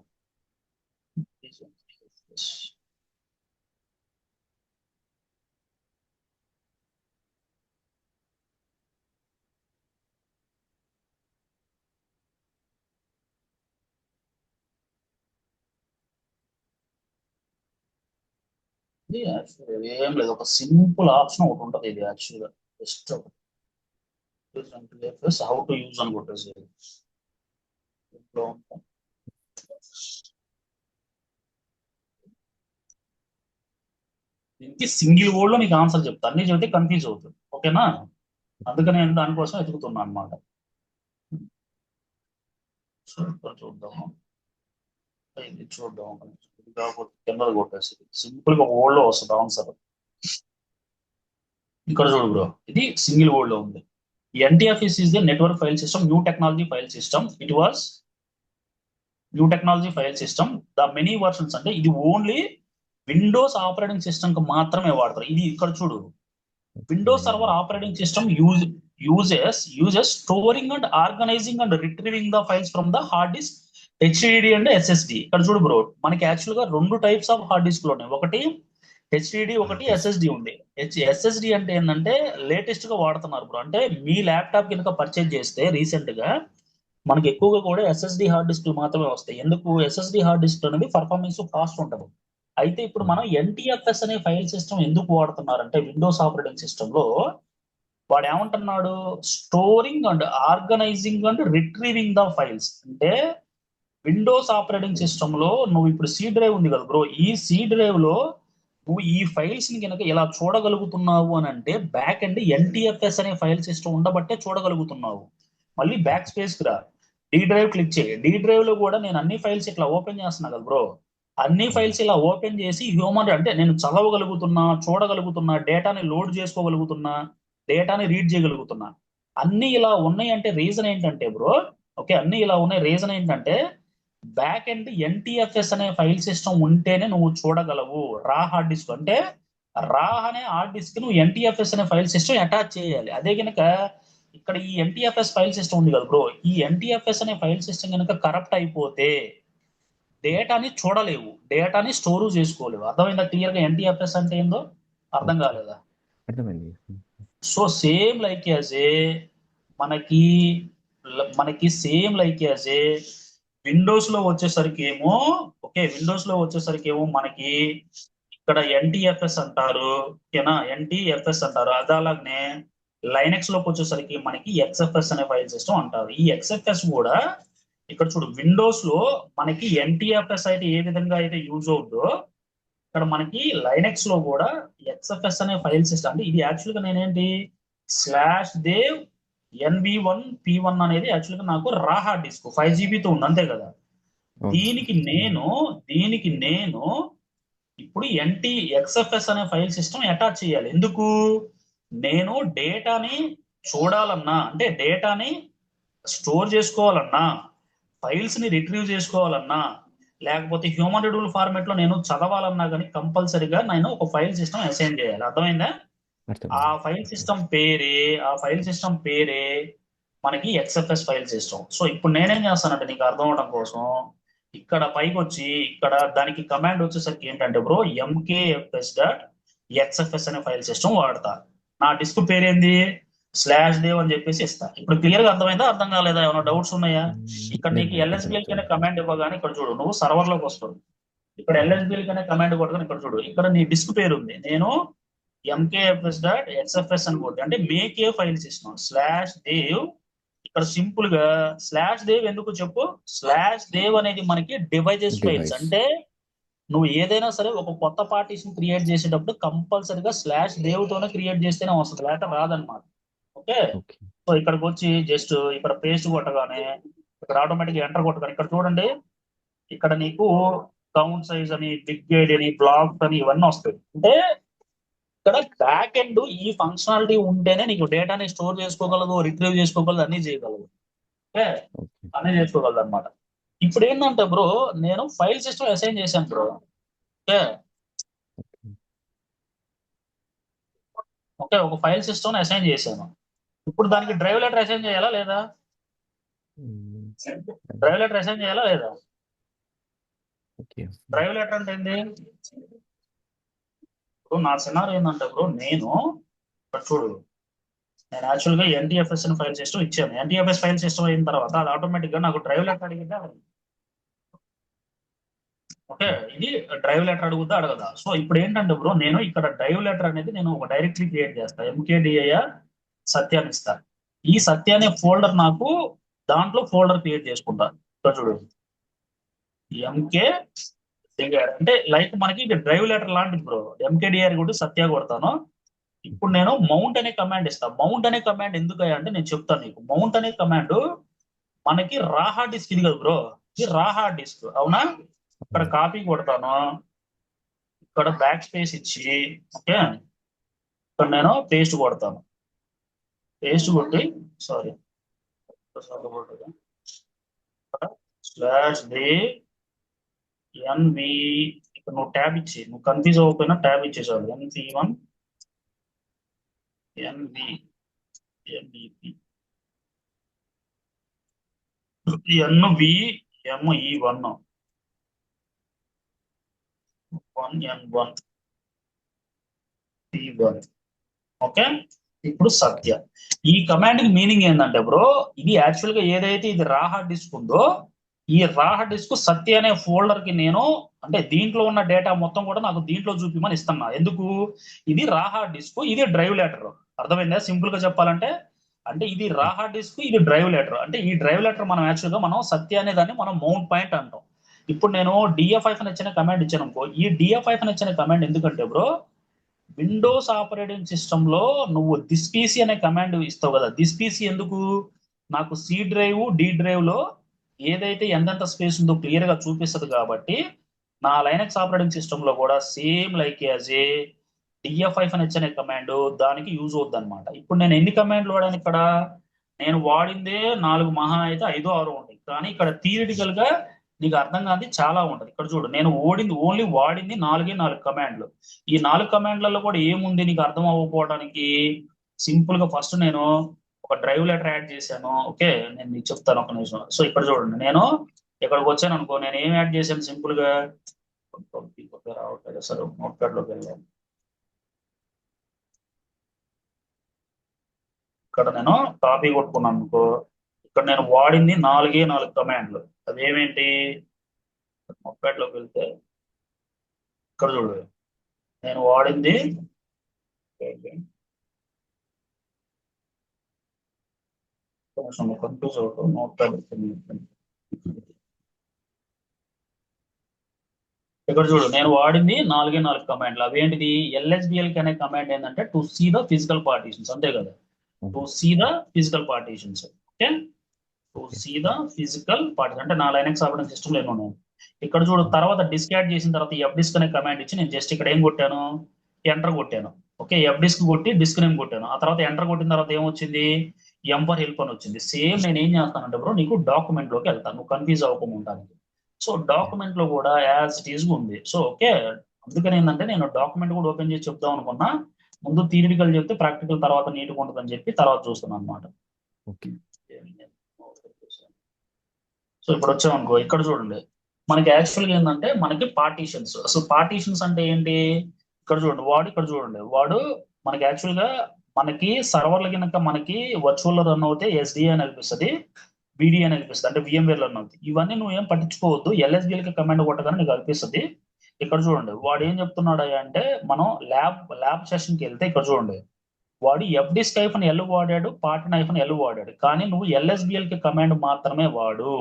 ఇది actually ఏం లేదు, ఒక సింపుల్ ఆప్షన్ ఒకటి ఉంటుంది ఇది యాక్చువల్గా. జస్ట్ హౌ టు యూజ్ అని కొట్టేసి ఇంట్లో ఉంటాం. దీనికి సింగిల్ వర్డ్ లో నీకు ఆన్సర్ చెప్తాను, అన్ని చెబితే కన్ఫ్యూజ్ అవుతుంది. ఓకేనా, అందుకని నేను దానికోసం వెతుకుతున్నాను అనమాట. సో ఇక్కడ చూద్దాము, ఇది చూద్దాం ఒక నిమిషం. ఇది కాకపోతే కింద కొట్టేసి సింపుల్ గా ఒక వర్డ్ లో వస్తుంది ఆన్సర్. ఇక్కడ చూడు బ్రో, ఇది సింగిల్ వర్డ్ లో ఉంది. NTFS is the network file system, new technology file system. It was new technology file system. The many versions, అంటే ఇది ఓన్లీ విండోస్ ఆపరేటింగ్ సిస్టమ్ కి మాత్రమే వాడతారు. ఇది ఇక్కడ చూడు, Windows server operating system uses storing and organizing and retrieving the files from the hard disk HDD and SSD. ఇక్కడ చూడు బ్రో, మనకి యాక్చువల్ గా రెండు టైప్స్ ఆఫ్ హార్డ్ డిస్క్ ఉన్నాయి, ఒకటి హెచ్డిడి, ఒకటి ఎస్ఎస్డి ఉంది. ఎస్ఎస్డి అంటే ఏంటంటే లేటెస్ట్ గా వాడుతున్నారు బ్రో. అంటే మీ ల్యాప్టాప్ కనుక పర్చేజ్ చేస్తే రీసెంట్ గా మనకి ఎక్కువగా కూడా ఎస్ఎస్డి హార్డ్ డిస్క్లు మాత్రమే వస్తాయి. ఎందుకు, ఎస్ఎస్డి హార్డ్ డిస్క్ అనేది పర్ఫార్మెన్స్ ఫాస్ట్ ఉంటుంది. అయితే ఇప్పుడు మనం ఎన్టీఎఫ్ఎస్ అనే ఫైల్ సిస్టమ్ ఎందుకు వాడుతున్నారంటే విండోస్ ఆపరేటింగ్ సిస్టమ్ లో వాడు ఏమంటున్నాడు, storing and organizing and retrieving the files. అంటే విండోస్ ఆపరేటింగ్ సిస్టమ్ లో నువ్వు ఇప్పుడు సి డ్రైవ్ ఉంది కదా బ్రో, ఈ సి డ్రైవ్ లో నువ్వు ఈ ఫైల్స్ ని కనుక ఇలా చూడగలుగుతున్నావు అని అంటే బ్యాక్ అండ్ ఎన్టీఎఫ్ఎస్ అనే ఫైల్ సిస్టమ్ ఉండబట్టే చూడగలుగుతున్నావు. మళ్ళీ బ్యాక్ స్పేస్ కి రా, డి డ్రైవ్ క్లిక్ చేయి. డి డ్రైవ్ లో కూడా నేను అన్ని ఫైల్స్ ఇట్లా ఓపెన్ చేస్తున్నా కదా బ్రో, అన్ని ఫైల్స్ ఇలా ఓపెన్ చేసి హ్యూమన్ అంటే నేను చదవగలుగుతున్నా, చూడగలుగుతున్నా, డేటాని లోడ్ చేసుకోగలుగుతున్నా, డేటాని రీడ్ చేయగలుగుతున్నా. అన్ని ఇలా ఉన్నాయి అంటే రీజన్ ఏంటంటే బ్రో, ఓకే, అన్ని ఇలా ఉన్నాయి రీజన్ ఏంటంటే బ్యాక్ ఎండ్ ఎన్టీఎఫ్ఎస్ అనే ఫైల్ సిస్టమ్ ఉంటేనే నువ్వు చూడగలవు. రా హార్డ్ డిస్క్ అంటే రా అనే హార్డ్ డిస్క్ నువ్వు ఎన్టీఎఫ్ఎస్ అనే ఫైల్ సిస్టమ్ అటాచ్ చేయాలి. అదే కనుక ఇక్కడ ఈ ఎన్టీఎఫ్ఎస్ ఫైల్ సిస్టమ్ ఉంది కదా బ్రో, ఈ ఎన్టీఎఫ్ఎస్ అనే ఫైల్ సిస్టమ్ కనుక కరప్ట్ అయిపోతే డేటాని చూడలేవు, డేటాని స్టోర్ చేసుకోలేవు. అర్థమైందా క్లియర్ గా ఎన్టీఎఫ్ఎస్ అంటే ఏందో? అర్థం ఓకే, కాలేదా? అర్థమైంది. So same like as a మనకి మనకి same like as a Windows లో వచ్చేసరికి ఏమో, ఓకే, విండోస్ లో వచ్చేసరికి ఏమో మనకి ఇక్కడ ఎన్టీఎఫ్ఎస్ అంటారు, ఓకేనా, ఎన్టీఎఫ్ఎస్ అంటారు. అదే అలాగనే లైనక్స్ లోకి వచ్చేసరికి మనకి ఎక్స్ఎఫ్ఎస్ అనే ఫైల్ సిస్టమ్ అంటారు. ఈ ఎక్స్ఎఫ్ఎస్ కూడా ఇక్కడ చూడు, విండోస్ లో మనకి ఎన్టీఎఫ్ఎస్ అయితే ఏ విధంగా అయితే యూజ్ అవుతుందో ఇక్కడ మనకి లైనక్స్ లో కూడా ఎక్స్ఎఫ్ఎస్ అనే ఫైల్ సిస్టమ్. అంటే ఇది యాక్చువల్ గా నేనేంటి /dev NV1P1 అనేది యాక్చువల్ గా నాకు రా హార్డ్ డిస్క్ 5 GB తో ఉంది అంతే కదా. అవును. దీనికి నేను ఇప్పుడు ఎక్స్ఎఫ్ఎస్ అనే ఫైల్ సిస్టమ్ అటాచ్ చేయాలి. ఎందుకు, నేను డేటాని చూడాలన్నా, అంటే డేటాని స్టోర్ చేసుకోవాలన్నా, ఫైల్స్ ని రిట్రీవ్ చేసుకోవాలన్నా, లేకపోతే హ్యూమన్ రిడబుల్ ఫార్మాట్ లో నేను చదవాలన్నా కానీ కంపల్సరిగా నేను ఒక ఫైల్ సిస్టమ్ అసైన్ చేయాలి. అర్థమైందా? ఆ అర్థమైంది. ఫైల్ సిస్టమ్ పేరే మనకి ఎక్స్ఎఫ్ఎస్ ఫైల్ సిస్టమ్. సో ఇప్పుడు నేనేం చేస్తానంటే నీకు అర్థం అవడం కోసం ఇక్కడ పైకి వచ్చి ఇక్కడ దానికి కమాండ్ వచ్చేసరికి ఏంటంటే బ్రో mkfs.xfs అనే ఫైల్ సిస్టమ్ వాడతా. నా డిస్క్ పేరేంది /dev అని చెప్పేసి ఇస్తా. ఇప్పుడు క్లియర్ గా అర్థమైందా, అర్థం కాలేదా, ఏమైనా డౌట్స్ ఉన్నాయా? ఇక్కడ లేదు, నీకు లేదు, ఎల్ఎస్బిఎల్ కనే అర్థమవుతుంది. కమాండ్ ఇవ్వగానే ఇక్కడ చూడు, నువ్వు సర్వర్ లోకి వస్తుంది. ఇక్కడ ఎల్ఎస్బిఎల్ కనే కమాండ్ కొట్టగానే ఇక్కడ చూడు, ఇక్కడ నీ డిస్క్ పేరు ఉంది. నేను mkfs.xfs అని కొట్టి అంటే make a file system /dev. ఇక్కడ సింపుల్ గా /dev ఎందుకు చెప్పు, /dev అనేది మనకి డివైజెస్ ఫైల్స్. డివైస్. అంటే నువ్వు ఏదైనా సరే ఒక కొత్త పార్టీషన్ క్రియేట్ చేసేటప్పుడు కంపల్సరిగా /దేవ్తోనే క్రియేట్ చేస్తేనే వస్తుంది, లేక రాదనమాట. ఓకే. ఓకే. సో ఇక్కడికి వచ్చి జస్ట్ ఇక్కడ పేస్ట్ కొట్టగానే ఇక్కడ ఆటోమేటిక్ ఎంటర్ కొట్టగానే ఇక్కడ చూడండి, ఇక్కడ నీకు కౌంట్ సైజ్ అని, బిగ్ గేడ్ అని, బ్లాక్ అని ఇవన్నీ వస్తాయి. అంటే ఇక్కడ బ్యాక్ ఎండ్ ఈ ఫంక్షనాలిటీ ఉంటేనే నీకు డేటాని స్టోర్ చేసుకోగలదు, రిట్రీవ్ చేసుకోగలదు, అన్ని చేయగలదు. Okay, okay. అన్ని చేసుకోగలదు అనమాట. ఇప్పుడు ఏంటంటే బ్రో, నేను ఫైల్ సిస్టమ్ అసైన్ చేశాను బ్రో. ఓకే. ఓకే, ఒక ఫైల్ సిస్టమ్ అసైన్ చేశాను. ఇప్పుడు దానికి డ్రైవ్ లెటర్ అసైన్ చేయాలా లేదా? మ్మ్. డ్రైవ్ లెటర్ అసైన్ చేయాలా లేదా? ఓకే. డ్రైవ్ లెటర్ అంటే ఏంది? ఇప్పుడు నా సినారీ ఏంటంటే బ్రో, నేను ఇక్కడ చూడు, నేను యాక్చువల్గా ఎన్టీఎఫ్ఎస్ అని ఫైల్ సిస్టమ్ ఇచ్చాను. ఎన్టీఎఫ్ఎస్ ఫైల్ సిస్టమ్ అయిన తర్వాత అది ఆటోమేటిక్ గా నాకు డ్రైవ్ లెటర్ అడిగితే ఓకే, ఇది డ్రైవ్ లెటర్ అడుగుతా అడగదా? సో ఇప్పుడు ఏంటంటే బ్రో, నేను ఇక్కడ డ్రైవ్ లెటర్ అనేది నేను ఒక డైరెక్టరీ క్రియేట్ చేస్తా, MKDIR సత్యాన్ని ఇస్తా. ఈ సత్య అనే ఫోల్డర్ నాకు దాంట్లో ఫోల్డర్ క్రియేట్ చేసుకుంటా. ఇక్కడ చూడు, ఎంకే అంటే లైక్ మనకి ఇది డ్రైవ్ లెటర్ లాంటిది బ్రో. MKDIR కూడా సత్య కొడతాను. ఇప్పుడు నేను మౌంట్ అనే కమాండ్ ఇస్తాను. మౌంట్ అనే కమాండ్ ఎందుకయ్యా అంటే నేను చెప్తాను నీకు. మౌంట్ అనే కమాండ్ మనకి రా హార్డ్ డిస్క్ ఇది కదా బ్రో, ఇది రా హార్డ్ డిస్క్ అవునా. ఇక్కడ కాపీ కొడతాను, ఇక్కడ బ్యాక్ స్పేస్ ఇచ్చి ఓకే, ఇక్కడ నేను పేస్ట్ కొడతాను. పేస్ట్ కొట్టి సారీ /DNV, ఇక్కడ నువ్వు ట్యాబ్ ఇచ్చి, నువ్వు కన్ఫ్యూజ్ అవ్వకపోయినా ట్యాబ్ ఇచ్చేసాడు. NV1 NVP NVME1 1N1 P1 okay. ఇప్పుడు సత్య, ఈ కమాండ్ కి మీనింగ్ ఏంటంటే బ్రో, ఇది యాక్చువల్ గా ఏదైతే ఇది రా హార్డ్ డిస్క్ ఉందో, ఈ రా హార్డ్ డిస్క్ సత్య అనే ఫోల్డర్ కి నేను, అంటే దీంట్లో ఉన్న డేటా మొత్తం కూడా నాకు దీంట్లో చూపిమని ఇస్తున్నా. ఎందుకు? ఇది రా హార్డ్ డిస్క్, ఇది డ్రైవ్ లెటర్. అర్థమైందా? సింపుల్ గా చెప్పాలంటే, అంటే ఇది రా హార్డ్ డిస్క్, ఇది డ్రైవ్ లెటర్. అంటే ఈ డ్రైవ్ లెటర్ మనం యాక్చువల్ గా మనం సత్య అనే దాన్ని మనం మౌంట్ పాయింట్ అంటాం. ఇప్పుడు నేను DF5 అని ఇచ్చిన కమాండ్ ఇచ్చాను అనుకో, ఈ DF5 అని ఇచ్చిన కమాండ్ ఎందుకంటే బ్రో, విండోస్ ఆపరేటింగ్ సిస్టమ్ లో నువ్వు దిస్ పీసీ అనే కమాండ్ ఇస్తావు కదా. దిస్ పీసీ ఎందుకు? నాకు C డ్రైవ్, D డ్రైవ్ లో ఏదైతే ఎంతెంత స్పేస్ ఉందో క్లియర్ గా చూపిస్తుంది కాబట్టి, నా లైనక్స్ ఆపరేటింగ్ సిస్టమ్ లో కూడా same like as a DF5 అని ఇచ్చే కమాండ్ దానికి యూజ్ అవుద్ది అనమాట. ఇప్పుడు నేను ఎన్ని కమాండ్లు వాడాను ఇక్కడ? నేను వాడిందే 4, మహా అయితే 5, 6 ఉంటాయి. కానీ ఇక్కడ థియరిటికల్ గా నీకు అర్థం కాదు చాలా ఉంటది. ఇక్కడ చూడు, నేను ఓన్లీ వాడింది 4 కమాండ్లు. ఈ 4 కమాండ్లలో కూడా ఏముంది నీకు అర్థం అవ్వకపోవడానికి? సింపుల్ గా ఫస్ట్ నేను ఒక డ్రైవ్ లెటర్ యాడ్ చేశాను. ఓకే, నేను మీకు చెప్తాను ఒక నిమిషం. సో ఇక్కడ చూడండి, నేను ఇక్కడికి వచ్చాను అనుకో, నేను ఏం యాడ్ చేశాను సింపుల్ గా రావట్లేదు సరే, నోట్ ప్యాడ్ లోకి వెళ్ళాను. ఇక్కడ నేను కాపీ కొట్టుకున్నాను అనుకో, ఇక్కడ నేను వాడింది 4 కమాండ్లు. అవి ఏమేంటి? నోట్ ప్యాడ్ లోకి వెళ్తే ఇక్కడ చూడు, నేను వాడింది కన్ఫ్యూజ్ అవుతావు. నోట్ ప్యాడ్ ఇక్కడ చూడు, నేను వాడింది 4 కమాండ్లు. అవేంటిది? LSBLK అనే కమాండ్ ఏంటంటే to see the physical partitions, అంతే కదా. To see the physical partitions. Okay, to see the physical partition అంటే నా లైనక్స్ ఆపరేటింగ్ సిస్టమ్ లో ఏమో ఉన్నాయి. ఇక్కడ చూడు, తర్వాత డిస్క్ యాడ్ చేసిన తర్వాత FDisk అనే కమాండ్ ఇచ్చి నేను జస్ట్ ఇక్కడ ఏం కొట్టాను? ఎంటర్ కొట్టాను. ఓకే, FDisk కొట్టి డిస్క్ నేమ్ కొట్టాను. ఆ తర్వాత ఎంటర్ కొట్టిన తర్వాత ఏమొచ్చింది? ఎంపర్ హెల్ప్ అని వచ్చింది. సేమ్ నేను ఏం చేస్తానంటే బ్రో, నీకు డాక్యుమెంట్ లోకి వెళ్తాను, నువ్వు కన్ఫ్యూజ్ అవ్వకుండా ఉంటానికి. సో డాక్యుమెంట్ లో కూడా యాజ్ ఇట్ ఈస్ ఉంది. సో ఓకే, అందుకని ఏంటంటే నేను డాక్యుమెంట్ కూడా ఓపెన్ చేసి చెప్దాం అనుకున్నా. ముందు థియరిటికల్ చెప్తే ప్రాక్టికల్ తర్వాత నీట్గా ఉంటుందని చెప్పి తర్వాత చూస్తున్నాను అనమాట. ఓకే. సో ఇప్పుడు వచ్చామనుకో, ఇక్కడ చూడండి, మనకి యాక్చువల్గా ఏంటంటే మనకి పార్టీషన్స్. అసలు పార్టీషన్స్ అంటే ఏంటి? ఇక్కడ చూడండి, వాడు ఇక్కడ చూడండి, వాడు మనకి యాక్చువల్గా మనకి సర్వర్ల కనుక మనకి వర్చువల్ రన్ అవుతే SDA అని అనిపిస్తుంది, BD అని అనిపిస్తుంది, అంటే VMware రన్ అవుతుంది. ఇవన్నీ నువ్వు ఏం పట్టించుకోవద్దు, LSBLK కమాండ్ కొట్టగానే నీకు అనిపిస్తుంది. ఇక్కడ చూడండి, వాడు ఏం చెప్తున్నాడు అంటే, మనం ల్యాబ్ సెషన్కి వెళ్తే ఇక్కడ చూడండి, వాడు FDisk-L వాడాడు, Partin-L వాడాడు, కానీ నువ్వు LSBLK కమాండ్ మాత్రమే వాడు.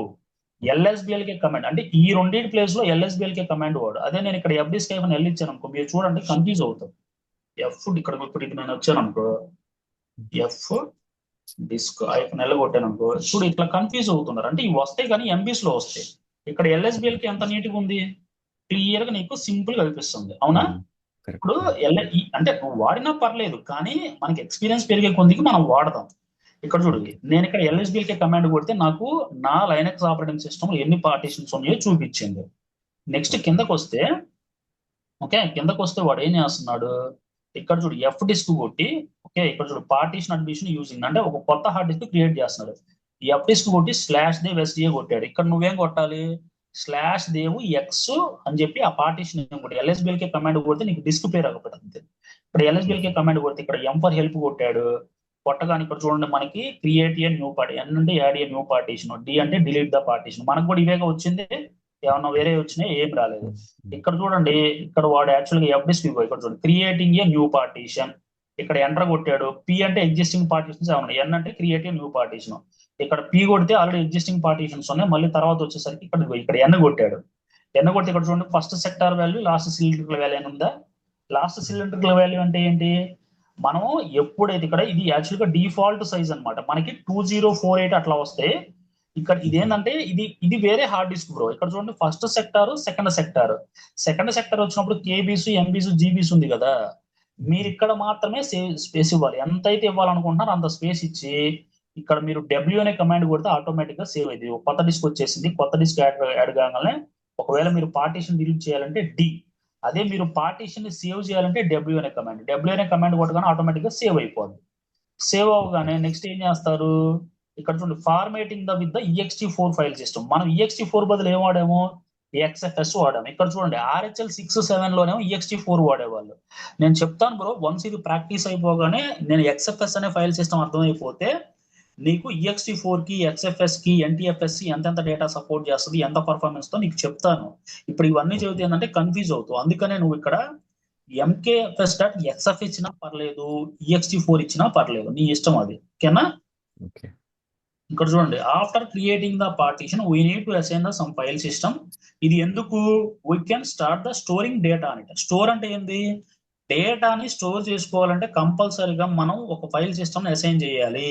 ఎల్ఎస్బిఎల్కే కమాండ్ అంటే ఈ రెండింటి ప్లేస్ లో ఎల్ఎస్బిఎల్కే కమాండ్ వాడు. అదే నేను ఇక్కడ ఎఫ్డిస్క్ అని ఎల్ ఇచ్చాను అనుకో, మీరు చూడండి కన్ఫ్యూజ్ అవుతారు. ఎఫ్ ఇక్కడ ఇప్పుడు ఇది నేను వచ్చాను అనుకో, ఎఫ్ డిస్క్ ఐఫన్ ఎల్ కొట్టాను అనుకో, చూడు ఇట్లా కన్ఫ్యూజ్ అవుతున్నారు. అంటే ఇవి వస్తాయి కానీ ఎంబీస్ లో వస్తాయి. ఇక్కడ ఎల్ఎస్బిఎల్కి ఎంత నీట్గా ఉంది, క్లియర్ గా నీకు సింపుల్ గా కనిపిస్తుంది, అవునా? ఇప్పుడు కరెక్ట్. అంటే నువ్వు వాడినా పర్లేదు, కానీ మనకి ఎక్స్పీరియన్స్ పెరిగే కొద్దికి మనం వాడదాం. ఇక్కడ చూడు, ఓకే. నేను ఇక్కడ ఎల్ఎస్బిఎల్కే కమాండ్ కొడితే నాకు నా లైనక్స్ ఆపరేటింగ్ సిస్టమ్ ఎన్ని పార్టీషన్స్ ఉన్నాయో చూపించింది. Next okay. కిందకు వస్తే, ఓకే కిందకు వస్తే వాడు ఏం చేస్తున్నాడు, ఇక్కడ చూడు ఎఫ్ డిస్క్ కొట్టి, ఓకే ఇక్కడ చూడు పార్టీషన్ అడ్మిషన్ యూజింగ్ అంటే ఒక కొత్త హార్డ్ డిస్క్ క్రియేట్ చేస్తున్నాడు. ఈ ఎఫ్ డిస్క్ కొట్టి స్లాష్ దేవ్ ఎస్డిఏ కొట్టాడు. ఇక్కడ నువ్వేం కొట్టాలి, స్లాష్ దేవ్ ఎక్స్ అని చెప్పి ఆ పార్టీషన్ కొట్టి ఎల్ఎస్బిఎల్కే కమాండ్ కొడితే నీకు డిస్క్ పేరు అవ్వబడుతుంది. ఇప్పుడు ఎల్ఎస్బిఎల్కే కమాండ్ కొడితే ఇక్కడ ఎం ఫర్ హెల్ప్ కొట్టాడు. కొట్టగానే ఇక్కడ చూడండి మనకి create a new party, N అంటే add a new partition, D అంటే డిలీట్ ద పార్టీషన్. మనకు కూడా ఇవేగా వచ్చింది, ఏమన్నా వేరే వచ్చినాయి ఏం రాలేదు. ఇక్కడ చూడండి, ఇక్కడ వాడు యాక్చువల్గా ఎఫ్డిస్క్ ఇక్కడ చూడండి క్రియేటింగ్ ఏ న్యూ పార్టీషన్, ఇక్కడ ఎంటర్ కొట్టాడు. పి అంటే ఎగ్జిస్టింగ్ పార్టీషన్స్ ఏమన్నా, ఎన్ అంటే క్రియేట్ ఏ న్యూ పార్టీషన్. ఇక్కడ పి కొడితే ఆల్రెడీ ఎగ్జిస్టింగ్ పార్టీషన్స్ ఉన్నాయి, మళ్ళీ తర్వాత వచ్చేసరికి ఇక్కడ ఎన్ కొట్టాడు. ఎన్ కొట్టి ఇక్కడ చూడండి first sector value last cylindrical value అని ఉందా. లాస్ట్ సిలిండ్రికల్ వాల్యూ అంటే ఏంటి, మనం ఎప్పుడైతే ఇక్కడ ఇది యాక్చువల్గా డిఫాల్ట్ సైజ్ అన్నమాట, మనకి 2048 అట్లా వస్తే. ఇక్కడ ఇదేంటంటే ఇది వేరే హార్డ్ డిస్క్ బ్రో. ఇక్కడ చూడండి first sector second sector, second sector వచ్చినప్పుడు కేబీస్ ఎంబీస్ జీబీస్ ఉంది కదా, మీరు ఇక్కడ మాత్రమే స్పేస్ ఇవ్వాలి. ఎంత అయితే ఇవ్వాలనుకుంటున్నారో అంత స్పేస్ ఇచ్చి ఇక్కడ మీరు డబ్ల్యూ అనే కమాండ్ కొడితే ఆటోమేటిక్ గా సేవ్ అయింది. కొత్త డిస్క్ వచ్చేసింది, కొత్త డిస్క్ యాడ్ కాగానే ఒకవేళ మీరు పార్టీషన్ డిలీట్ చేయాలంటే డి, అదే మీరు పార్టీషన్ ని సేవ్ చేయాలంటే డబ్ల్యూ అనే కమాండ్ కొట్టగానే ఆటోమేటిక్ గా సేవ్ అయిపోద్ది. సేవ్ అవగానే నెక్స్ట్ ఏం చేస్తారు, ఇక్కడ చూడండి formatting with the EXT4 file system. మనం EXT4 బదులు ఏం వాడాము, XFS వాడాము. ఇక్కడ చూడండి RHL 6-7 లోనేమో EXT4 వాడేవాళ్ళు. నేను చెప్తాను బ్రో, వన్స్ ఇది ప్రాక్టీస్ అయిపోగానే నేను XFS అనే ఫైల్ సిస్టమ్ అర్థమైపోతే నీకు EXT4 కి XFS కి NTFS కి ఎంతెంత డేటా సపోర్ట్ చేస్తుంది, ఎంత పర్ఫార్మెన్స్ తో నీకు చెప్తాను. ఇప్పుడు ఇవన్నీ చెబితే ఏంటంటే కన్ఫ్యూజ్ అవుతావు. అందుకనే నువ్వు ఇక్కడ MKFS డాట్ XF ఇచ్చినా పర్లేదు, EXT4 ఇచ్చినా పర్లేదు, నీ ఇష్టం అది, ఓకేనా? ఓకే. ఇక్కడ చూడండి after creating the partition we need to assign the sum file system. ఇది ఎందుకు, we can start the storing data అని. స్టోర్ అంటే ఏంది, డేటాని స్టోర్ చేసుకోవాలంటే కంపల్సరీగా మనం ఒక ఫైల్ సిస్టమ్ అసైన్ చేయాలి.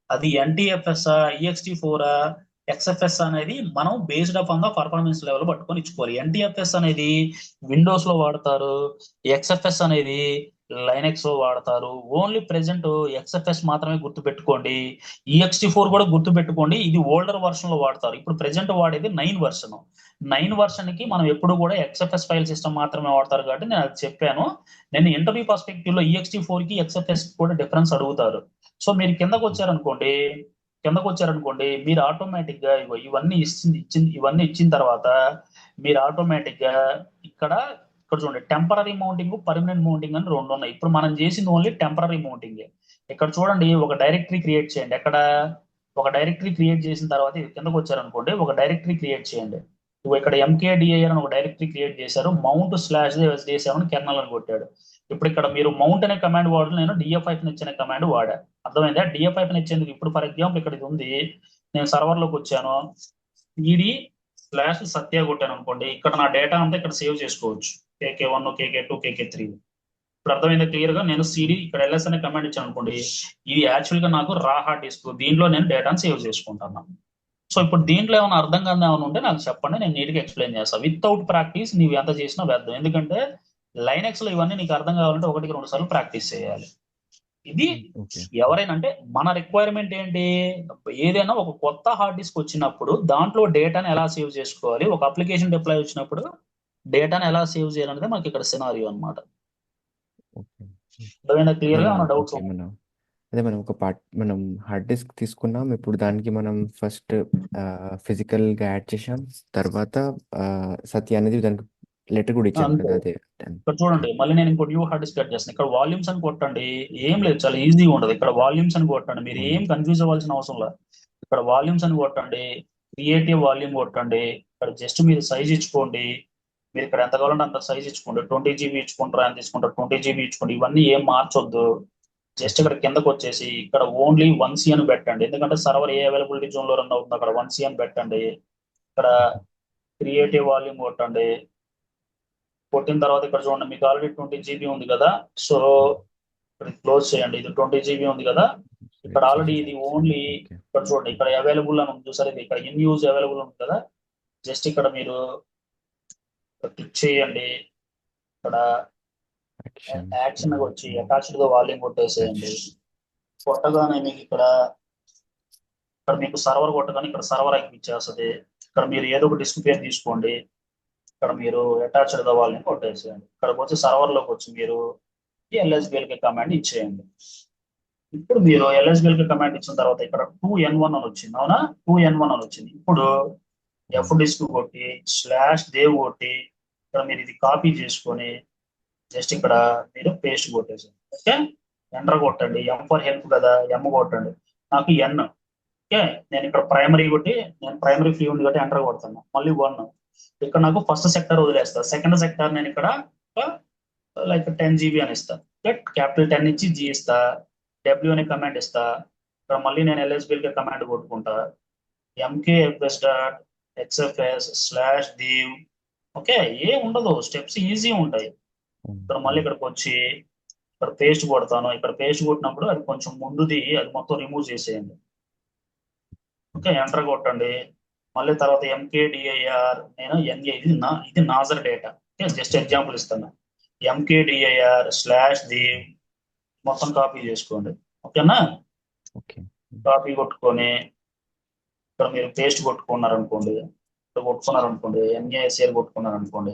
అది NTFS EXT4 XFS అనేది మనం based up on the performance level పట్టుకొని ఇచ్చుకోవాలి. NTFS అనేది విండోస్ లో వాడతారు, XFS అనేది లైనక్స్ లో వాడతారు. ఓన్లీ ప్రెసెంట్ XFS మాత్రమే గుర్తు పెట్టుకోండి. EXT4 కూడా గుర్తు పెట్టుకోండి, ఇది ఓల్డర్ వర్షన్ లో వాడతారు. ఇప్పుడు ప్రెసెంట్ వాడేది 9 వర్షన్ కి మనం ఎప్పుడు కూడా XFS ఫైల్ సిస్టమ్ మాత్రమే వాడతారు. కాబట్టి నేను అది చెప్పాను. నేను ఇంటర్వ్యూ పర్స్పెక్టివ్ లో EXT4 కి XFS కూడా డిఫరెన్స్ అడుగుతారు. సో మీరు కిందకు వచ్చారనుకోండి మీరు ఆటోమేటిక్ గా ఇవన్నీ ఇవన్నీ ఇచ్చిన తర్వాత మీరు ఆటోమేటిక్ గా ఇక్కడ చూడండి టెంపరీ మౌంటింగ్ పర్మనెంట్ మౌంటింగ్ అని రెండు ఉన్నాయి. ఇప్పుడు మనం చేసింది ఓన్లీ టెంపరీ మౌంటింగ్. ఇక్కడ చూడండి ఒక డైరెక్టరీ క్రియేట్ చేయండి. ఒక డైరెక్టరీ క్రియేట్ చేసిన తర్వాత ఇది కిందకు వచ్చారనుకోండి ఒక డైరెక్టరీ క్రియేట్ చేయండి. ఇక్కడ MKDIR అని ఒక డైరెక్టరీ క్రియేట్ చేశారు, మౌంట్ /SDA7 కెర్నల్ అని కొట్టాడు. ఇప్పుడు ఇక్కడ మీరు మౌంట్ అనే కమాండ్ వాడు, నేను DFIPNH అనే కమాండ్ వాడా. అర్థమైందా? DFIPNH ఇప్పుడు ఫర్ ఎగ్జాంపుల్ ఇక్కడ ఇది ఉంది, నేను సర్వర్ లోకి వచ్చాను, ఇది /సత్య కొట్టాను అనుకోండి, ఇక్కడ నా డేటా అంతా ఇక్కడ సేవ్ చేసుకోవచ్చు, KK1 KK2 KK3. ఇప్పుడు అర్థమైందా క్లియర్ గా? నేను CD ఇక్కడ LS అనే కమాండ్ ఇచ్చాను అనుకోండి, ఇది యాక్చువల్ గా నాకు రా హార్డ్ డిస్క్, దీంట్లో నేను డేటాను సేవ్ చేసుకుంటాను. సో ఇప్పుడు దీంట్లో ఏమైనా అర్థం కాదు ఏమైనా ఉంటే నాకు చెప్పండి, నేను నీట్గా ఎక్స్ప్లెయిన్ చేస్తాను. వితౌట్ ప్రాక్టీస్ నీవు ఎంత చేసినా వ్యర్థం. ఎందుకంటే లైనక్స్ లో ఇవన్నీ నీకు అర్థం కావాలంటే 1-2 సార్లు ప్రాక్టీస్ చేయాలి. ఇది ఎవరైనా అంటే మన రిక్వైర్మెంట్ ఏంటి, ఏదైనా ఒక కొత్త హార్డ్ డిస్క్ వచ్చినప్పుడు దాంట్లో డేటాను ఎలా సేవ్ చేసుకోవాలి, ఒక అప్లికేషన్ డిప్లాయ్ వచ్చినప్పుడు డేటాను ఎలా సేవ్ చేయాలనేది మనకి ఇక్కడ సినారియో అనమాట. క్లియర్ గా ఏమైనా డౌట్స్? అదే మనం హార్డ్ డిస్క్ తీసుకున్నాం. ఇప్పుడు దానికి మనం ఫస్ట్ ఫిజికల్ గా యాడ్ చేసాం, తర్వాత సత్య అనేది దానికి లెటర్ కూడా ఇచ్చాం కదా. అదే ఇక్కడ చూడండి మళ్ళీ నేను ఇంకో న్యూ హార్డ్ డిస్క్ యాడ్ చేస్తాను. ఇక్కడ వాల్యూమ్స్ అని కొట్టండి, ఏం లేదు చాలా ఈజీగా ఉండదు. ఇక్కడ వాల్యూమ్స్ అని కొట్టండి, మీరు ఏం కన్ఫ్యూజ్ అవ్వాల్సిన అవసరం లేదు. ఇక్కడ వాల్యూమ్స్ అని కొట్టండి, క్రియేటివ్ వాల్యూమ్ కొట్టండి, ఇక్కడ జస్ట్ మీరు సైజ్ ఇచ్చుకోండి. మీరు ఇక్కడ ఎంత కావాలంటే అంత సైజ్ ఇచ్చుకోండి. 20 GB ఇచ్చుకుంటారా, ఎంత తీసుకుంటారు 20 GB ఇచ్చుకోండి. ఇవన్నీ ఏం మార్చొద్దు. జస్ట్ ఇక్కడ కిందకు వచ్చేసి ఇక్కడ ఓన్లీ 1C అని పెట్టండి, ఎందుకంటే సర్వర్ ఏ అవైలబిలిటీ జోన్ లో రన్ అవుతుంది అక్కడ 1C అని పెట్టండి. ఇక్కడ క్రియేటివ్ వాల్యూమ్ కొట్టండి. కొట్టిన తర్వాత ఇక్కడ చూడండి, మీకు ఆల్రెడీ 20 GB ఉంది కదా. సో ఇక్కడ క్లోజ్ చేయండి. ఇది 20 GB ఉంది కదా. ఇక్కడ సెలెక్ట్ ఆల్రెడీ ఇది చేసేసి ఓన్లీ ఓకే. ఇక్కడ చూడండి, ఇక్కడ అవైలబుల్ అని ఉంది చూసారు. ఇది ఇక్కడ ఇన్ యూజ్ అవైలబుల్ ఉంది కదా. జస్ట్ ఇక్కడ మీరు క్లిక్ చేయండి. ఇక్కడ యాక్షన్ యాక్షన్ వచ్చి అటాచ్డ్ గా వాల్యూమ్ కొట్టేసేయండి. కొట్టగానే మీకు ఇక్కడ మీకు సర్వర్ కొట్టగానే ఇక్కడ సర్వర్ ఇచ్చేస్తుంది. ఇక్కడ మీరు ఏదో ఒక డిస్క్ పేరు తీసుకోండి. ఇక్కడ మీరు అటాచ్డ్ గా వాల్యూమ్ కొట్టేసేయండి. ఇక్కడికి వచ్చి సర్వర్ లోకి వచ్చి మీరు ఎల్ఎస్బిఎల్కి కమాండ్ ఇచ్చేయండి. ఇప్పుడు మీరు ఎల్ఎస్బిఎల్కి కమాండ్ ఇచ్చిన తర్వాత ఇక్కడ 2N1 అని వచ్చింది, అవునా? 2N1 అని వచ్చింది. ఇప్పుడు ఎఫ్ డిస్క్ కొట్టి /దేవ్ కొట్టి ఇక్కడ మీరు ఇది కాపీ చేసుకొని జస్ట్ ఇక్కడ మీరు పేస్ట్ కొట్టేసారు. ఓకే, ఎంటర్ కొట్టండి. ఎం ఫర్ హెల్ప్ కదా, ఎం కొట్టండి. నాకు ఎన్. ఓకే, నేను ఇక్కడ ప్రైమరీ కొట్టి, నేను ప్రైమరీ ఫ్రీ ఉంది కాబట్టి ఎంటర్ కొడతాను. మళ్ళీ 1. ఇక్కడ నాకు ఫస్ట్ సెక్టర్ వదిలేస్తా. సెకండ్ సెక్టర్ నేను ఇక్కడ లైక్ 10 GB అని ఇస్తా. క్యాపిటల్ 10 ఇచ్చి జీ ఇస్తా. డబ్ల్యూ అనే కమాండ్ ఇస్తా. ఇక్కడ మళ్ళీ నేను ఎల్ఎస్బిఎల్ కి కమాండ్ కొట్టుకుంటా. ఎంకేఎఫ్ఎస్ డాట్ ఎక్స్ఎఫ్ఎస్ /దేవ్. ఓకే, ఏ ఉండదు, స్టెప్స్ ఈజీ ఉంటాయి. ఇక్కడ మళ్ళీ ఇక్కడికి వచ్చి ఇక్కడ పేస్ట్ కొడతాను. ఇక్కడ పేస్ట్ కొట్టినప్పుడు అది కొంచెం ముందుది, అది మొత్తం రిమూవ్ చేసేయండి. ఓకే, ఎంటర్ కొట్టండి. మళ్ళీ తర్వాత ఎంకేడిఐఆర్, నేను ఎన్ఏ, ఇది నాజర్ డేటా. ఓకే, జస్ట్ ఎగ్జాంపుల్ ఇస్తాను. ఎంకేడిఐఆర్ /దేవ్ మొత్తం కాపీ చేసుకోండి. ఓకేనా? ఓకే. కాపీ కొట్టుకొని ఇక్కడ మీరు పేస్ట్ కొట్టుకున్నారనుకోండి, ఇక్కడ కొట్టుకున్నారనుకోండి, ఎంఏఎస్ఆర్ కొట్టుకున్నారనుకోండి,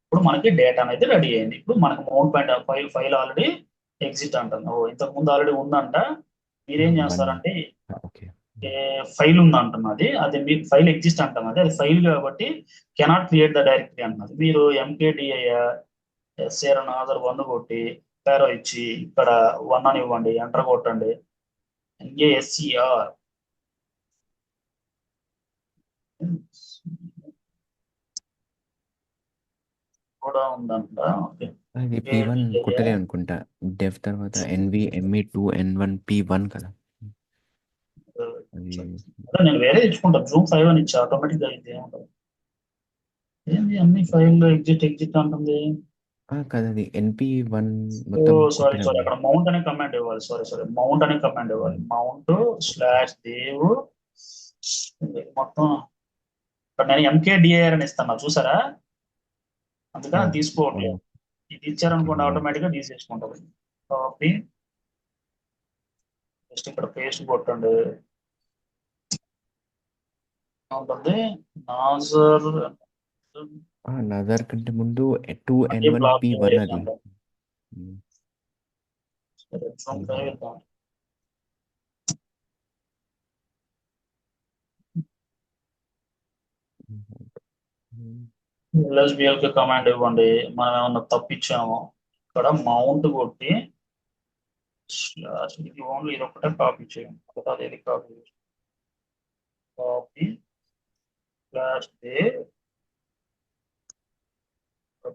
ఇప్పుడు మనకి డేటా అనేది రెడీ అయింది. ఇప్పుడు మనకి mount point file already exit అంటాను. ఇంతకు ముందు ఆల్రెడీ ఉందంట. మీరేం చేస్తారంటే ఓకే. ఫైల్ ఉంది అంటున్నది, అది మీకు ఫైల్ ఎగ్జిస్ట్ అంటున్నది, అది ఫైల్ కాబట్టి కెనాట్ క్రియేట్ ద డైరెక్టరీ అంటున్నది. మీరు ఎంకేడిఐఆర్ ఎస్ఆర్ నాజర్ 1 కొట్టి పేరో ఇచ్చి ఇక్కడ 1 అని ఇవ్వండి. ఎంటర్ కొట్టండి. ఎన్ఏఎస్సిఆర్ కూడా ఉందంట. ఓకే, అది P1 కుట్టలే అనుకుంటా. డెవ్ తర్వాత NVMe2N1 P1 కదా. అది నేను వేరే ఇచ్చుకుంటాను. జూమ్ 5 అని ఇచ్చా, ఆటోమేటిక్ గా ఇది ఏముంటుంది. ఏంది అన్ని ఫైల్ ఎగ్జిట్ అంటుంది. కదా, అది NP1 ఓ మొత్తం సారీ కుట్టలేము. అక్కడ మౌంట్ అనే కమాండ్ ఇవ్వాలి. సారీ మౌంట్ అనే కమాండ్ ఇవ్వాలి. మౌంట్ /దేవ్ మొత్తం. ఇక్కడ నేను ఎంకేడిఐఆర్ అని ఇస్తాను, చూసారా? అందుకని అది తీసుకోవట్లేదు. ఇది ఇచ్చారనుకోండి ఆటోమేటిక్ గా తీసేసుకుంటుంది. కాపీ, జస్ట్ ఇక్కడ పేస్ట్ కొట్టండి. ఉంటుంది నాజర్ నజర్ కంటే ముందు అదే 2N1 బ్లాక్ P1 అది. ఎల్ఎస్బిఎల్ కి కమాండ్ ఇవ్వండి. మనం ఏమన్నా తప్పించాము. ఇక్కడ మౌంట్ కొట్టి ఇది ఓన్లీ ఇది ఒకటే కాపీ చేయండి. ఇది కాపీ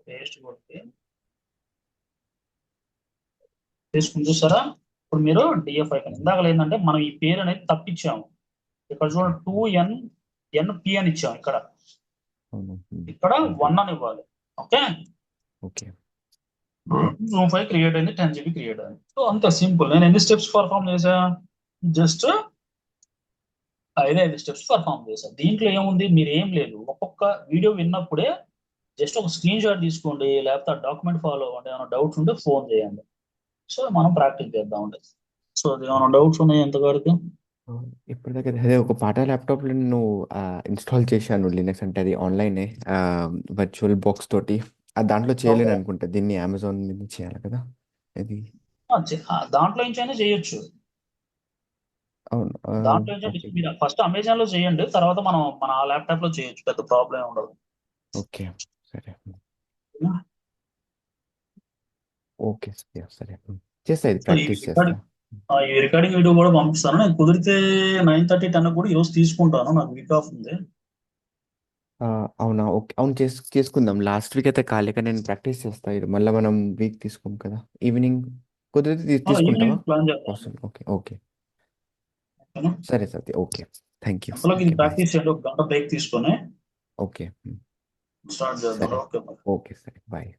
పేస్ట్ కొట్టి తీసుకుని చూసారా? ఇప్పుడు మీరు డిఎఫ్ అయిపోయింది. ఇందాక ఏంటంటే మనం ఈ పేరు అనేది తప్పించాము. ఇక్కడ చూడండి 2NNP అని ఇచ్చాము. ఇక్కడ 1 అని ఇవ్వాలి. Okay, okay. జూమ్ 5 క్రియేట్ అయింది, 10 GB క్రియేట్ అయింది. సో అంత సింపుల్. నేను ఎన్ని స్టెప్స్ పర్ఫామ్ చేసా? జస్ట్ 5 స్టెప్స్ పర్ఫామ్ చేశా. దీంట్లో ఏముంది, మీరు ఏం లేదు, ఒక్కొక్క వీడియో విన్నప్పుడే జస్ట్ ఒక స్క్రీన్ షాట్ తీసుకోండి, లేకపోతే డాక్యుమెంట్ ఫాలో అవ్వండి. ఏమైనా డౌట్స్ ఉంటే ఫోన్ చేయండి. సో మనం ప్రాక్టీస్ చేద్దామండి. సో అది ఏమైనా డౌట్స్ ఉన్నాయి ఎంతవరకు? ఇప్పటిదాకా అదే ఒక పాట ల్యాప్టాప్ లో నేను ఇన్స్టాల్ చేశాను లినక్స్. అంటే అది ఆన్లైనే, వర్చువల్ బాక్స్ తోటి. దాంట్లో చేయలేను అనుకుంటా. దీన్ని అమెజాన్ మీద చేయాలి కదా ఇది. దాంట్లో నుంచైనా చేయొచ్చు. అవును. దాంట్లో నుంచి మీరు ఫస్ట్ అమెజాన్ లో చేయండి, తర్వాత మనం మన ల్యాప్టాప్ లో చేయొచ్చు. పెద్ద ప్రాబ్లం ఉండదు. ఓకే, సరే. ఓకే, సరే చేస్తా. ఇది ప్రాక్టీస్ చేస్తా. ఈ రికార్డింగ్ వీడియో కూడా పంపిస్తాను. నేను కుదిరితే 9:30, 10 కూడా ఈరోజు తీసుకుంటాను. నాకు వీక్ ఆఫ్ ఉంది. అవునా? ఓకే, అవును, చేసుకుందాం. లాస్ట్ వీక్ అయితే ఖాళీగా నేను ప్రాక్టీస్ చేస్తా. ఇది మళ్ళీ మనం వీక్ తీసుకోం కదా. ఈవినింగ్ కుదిరితే తీసుకుంటావా? ప్లాన్ చేద్దాం. ఓకే, ఓకే, సరే సత్య. Okay, thank you. అసలు ఇది ప్రాక్టీస్ చేయండి, ఒక గంట బ్రేక్ తీసుకొని. ఓకే. స్టార్ట్ చేద్దాం. సరే. ఓకే. ఓకే, సరే, బాయ్.